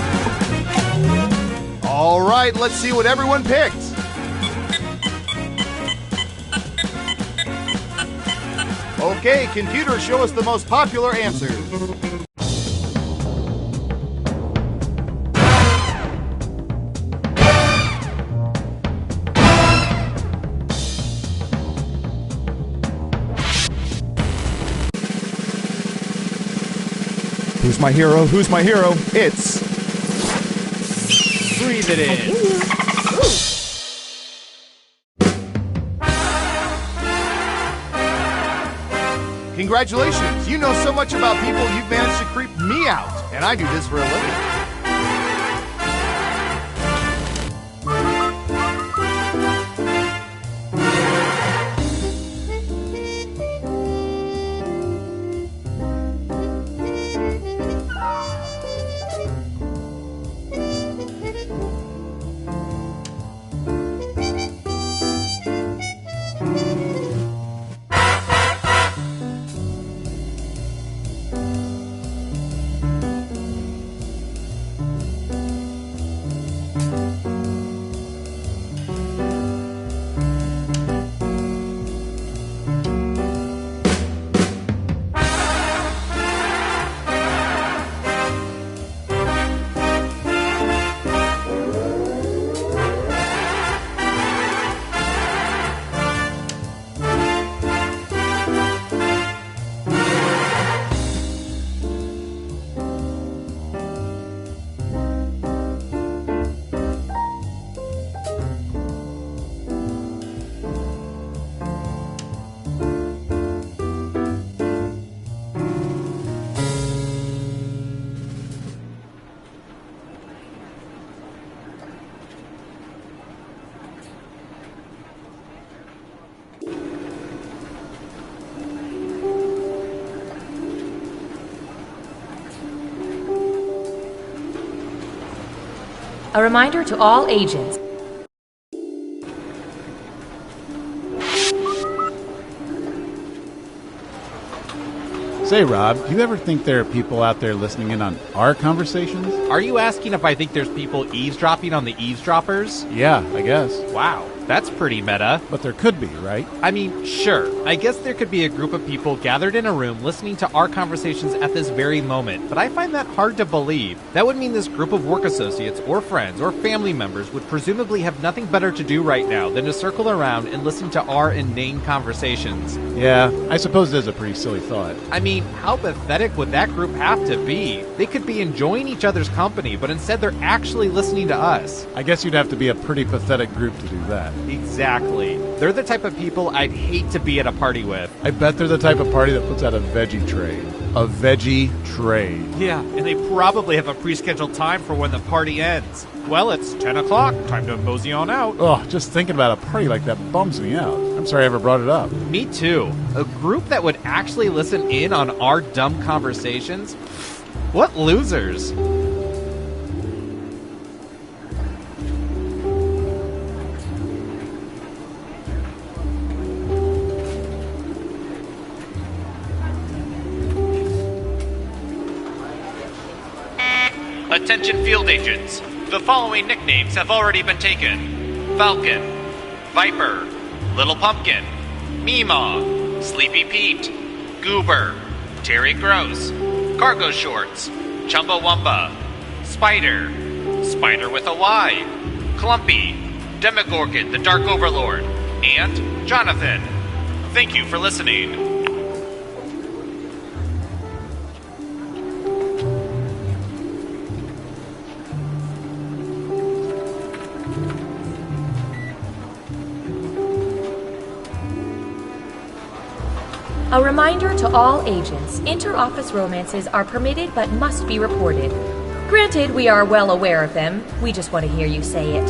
All right, let's see what everyone picked. Okay, computer, show us the most popular answers. Who's my hero? Who's my hero? It's... Breathe it in. Congratulations! You know so much about people, you've managed to creep me out. And I do this for a living. A reminder to all agents. Say, Rob, do you ever think there are people out there listening in on our conversations? Are you asking if I think there's people eavesdropping on the eavesdroppers? Yeah, I guess. Wow, that's pretty meta. But there could be, right? I mean, sure. I guess there could be a group of people gathered in a room listening to our conversations at this very moment, but I find that hard to believe. That would mean this group of work associates or friends or family members would presumably have nothing better to do right now than to circle around and listen to our inane conversations. Yeah, I suppose it is a pretty silly thought. I mean, how pathetic would that group have to be? They could be enjoying each other's company, but instead they're actually listening to us. I guess you'd have to be a pretty pathetic group to do that. Exactly. They're the type of people I'd hate to be at a party with. I bet they're the type of party that puts out a veggie tray. A veggie tray. Yeah, and they probably have a pre-scheduled time for when the party ends. Well, it's 10 o'clock. Time to mosey on out. Oh, just thinking about a party like that bums me out. I'm sorry I ever brought it up. Me too. A group that would actually listen in on our dumb conversations? What losers. Attention field agents. The following nicknames have already been taken. Falcon, Viper, Little Pumpkin, Meemaw, Sleepy Pete, Goober, Terry Gross, Cargo Shorts, Chumbawamba, Spider, Spider with a Y, Clumpy, Demogorgon, the Dark Overlord, and Jonathan. Thank you for listening. A reminder to all agents, inter-office romances are permitted but must be reported. Granted, we are well aware of them. We just want to hear you say it.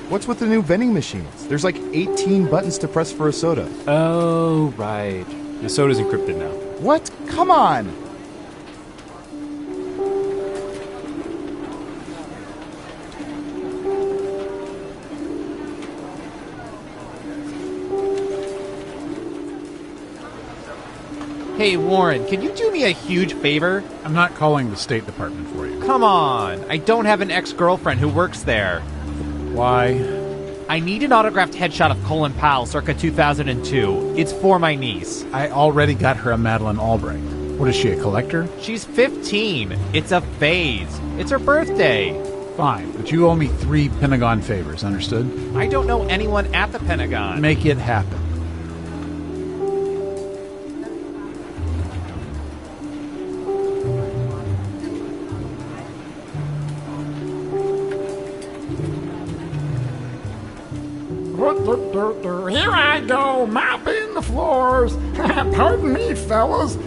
What's with the new vending machines? There's like 18 buttons to press for a soda. Oh, right. The soda's encrypted now. What? Come on! Hey, Warren, can you do me a huge favor? I'm not calling the State Department for you. Come on. I don't have an ex-girlfriend who works there. Why? I need an autographed headshot of Colin Powell circa 2002. It's for my niece. I already got her a Madeleine Albright. What is she, a collector? She's 15. It's a phase. It's her birthday. Fine, but you owe me 3 Pentagon favors, understood? I don't know anyone at the Pentagon. Make it happen. Here I go, mopping the floors. Pardon me, fellas.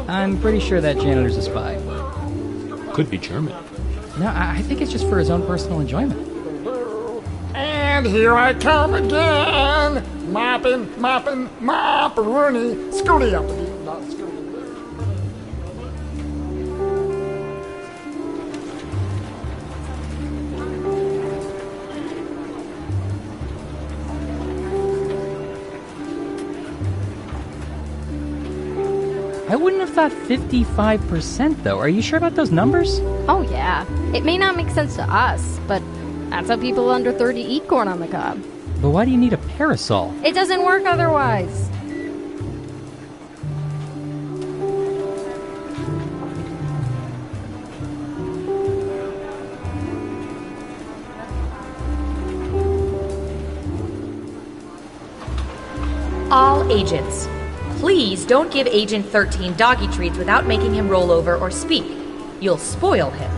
I'm pretty sure that janitor's a spy. Could be German. No, I think it's just for his own personal enjoyment. And here I come again. Mopping, mop-a-rooney. Scooty up. I wouldn't have thought 55%, though. Are you sure about those numbers? Oh, yeah. It may not make sense to us, but that's how people under 30 eat corn on the cob. But why do you need a parasol? It doesn't work otherwise. All agents, please don't give Agent 13 doggy treats without making him roll over or speak. You'll spoil him.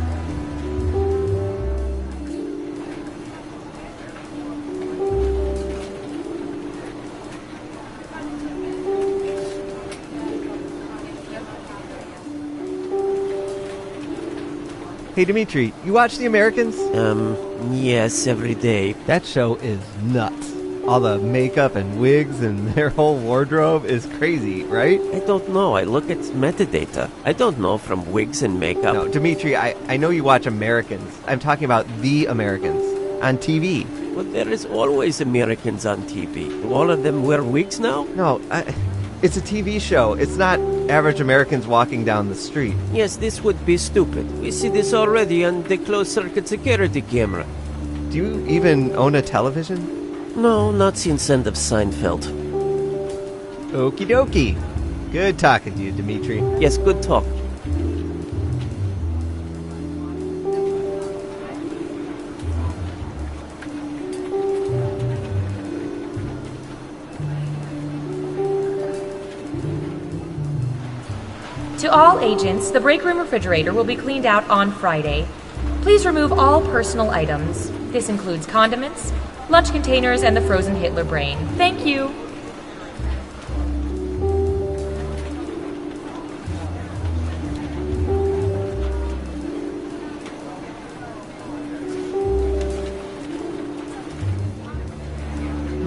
Hey, Dimitri, you watch The Americans? Yes, every day. That show is nuts. All the makeup and wigs and their whole wardrobe is crazy, right? I don't know. I look at metadata. I don't know from wigs and makeup. No, Dimitri, I know you watch Americans. I'm talking about The Americans on TV. Well, there is always Americans on TV. Do all of them wear wigs now? No, it's a TV show. It's not average Americans walking down the street. Yes, this would be stupid. We see this already on the closed-circuit security camera. Do you even own a television? No, not since end of Seinfeld. Okie dokie. Good talking to you, Dimitri. Yes, good talk. To all agents, the break room refrigerator will be cleaned out on Friday. Please remove all personal items. This includes condiments, lunch containers, and the frozen Hitler brain. Thank you.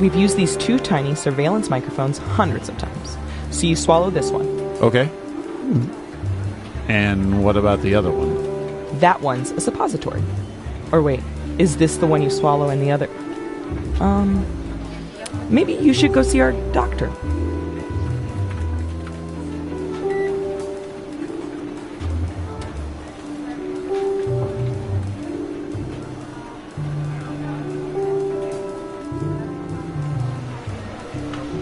We've used these 2 tiny surveillance microphones hundreds of times. So you swallow this one. Okay. And what about the other one? That one's a suppository. Or wait, is this the one you swallow and the other? Maybe you should go see our doctor.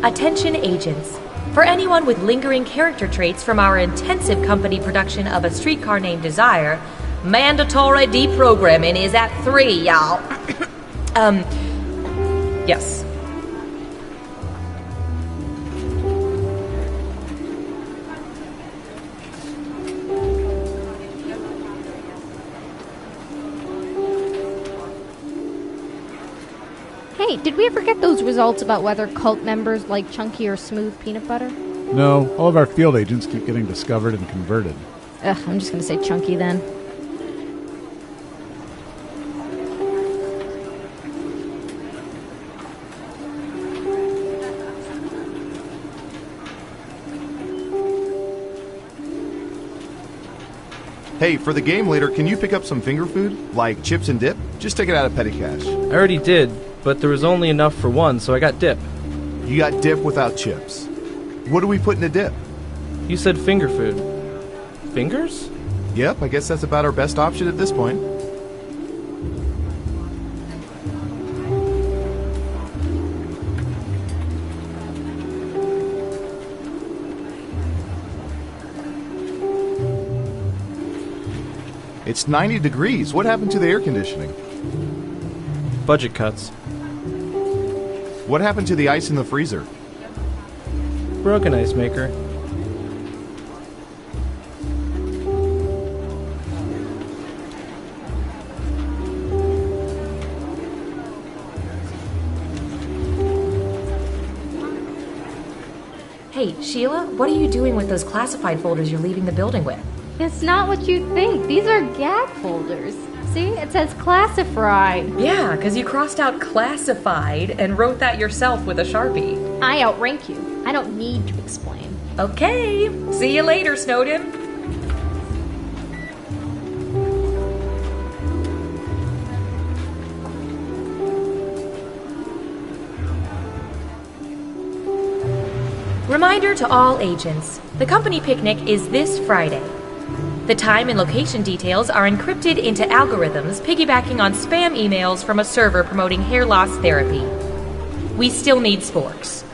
Attention agents. For anyone with lingering character traits from our intensive company production of A Streetcar Named Desire, mandatory deprogramming is at 3, y'all. Yes. Hey, did we ever get those results about whether cult members like chunky or smooth peanut butter? No, all of our field agents keep getting discovered and converted. Ugh, I'm just gonna say chunky then. Hey, for the game later, can you pick up some finger food? Like chips and dip? Just take it out of petty cash. I already did, but there was only enough for one, so I got dip. You got dip without chips. What do we put in the dip? You said finger food. Fingers? Yep, I guess that's about our best option at this point. It's 90 degrees. What happened to the air conditioning? Budget cuts. What happened to the ice in the freezer? Broken ice maker. Hey, Sheila, what are you doing with those classified folders you're leaving the building with? It's not what you think. These are gag folders. See, it says classified. Yeah, because you crossed out classified and wrote that yourself with a Sharpie. I outrank you. I don't need to explain. Okay, see you later, Snowden. Reminder to all agents, the company picnic is this Friday. The time and location details are encrypted into algorithms piggybacking on spam emails from a server promoting hair loss therapy. We still need sporks.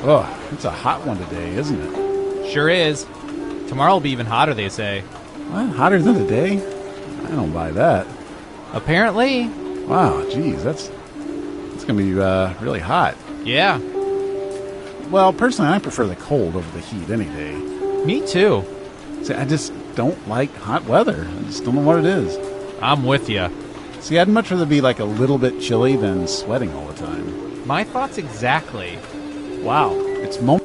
Oh, it's a hot one today, isn't it? Sure is. Tomorrow will be even hotter, they say. What? Hotter than today? I don't buy that. Apparently. Wow, geez, that's going to be really hot. Yeah. Well, personally, I prefer the cold over the heat any day. Me too. See, I just don't like hot weather. I just don't know what it is. I'm with you. See, I'd much rather be like a little bit chilly than sweating all the time. My thoughts exactly. Wow, it's moment.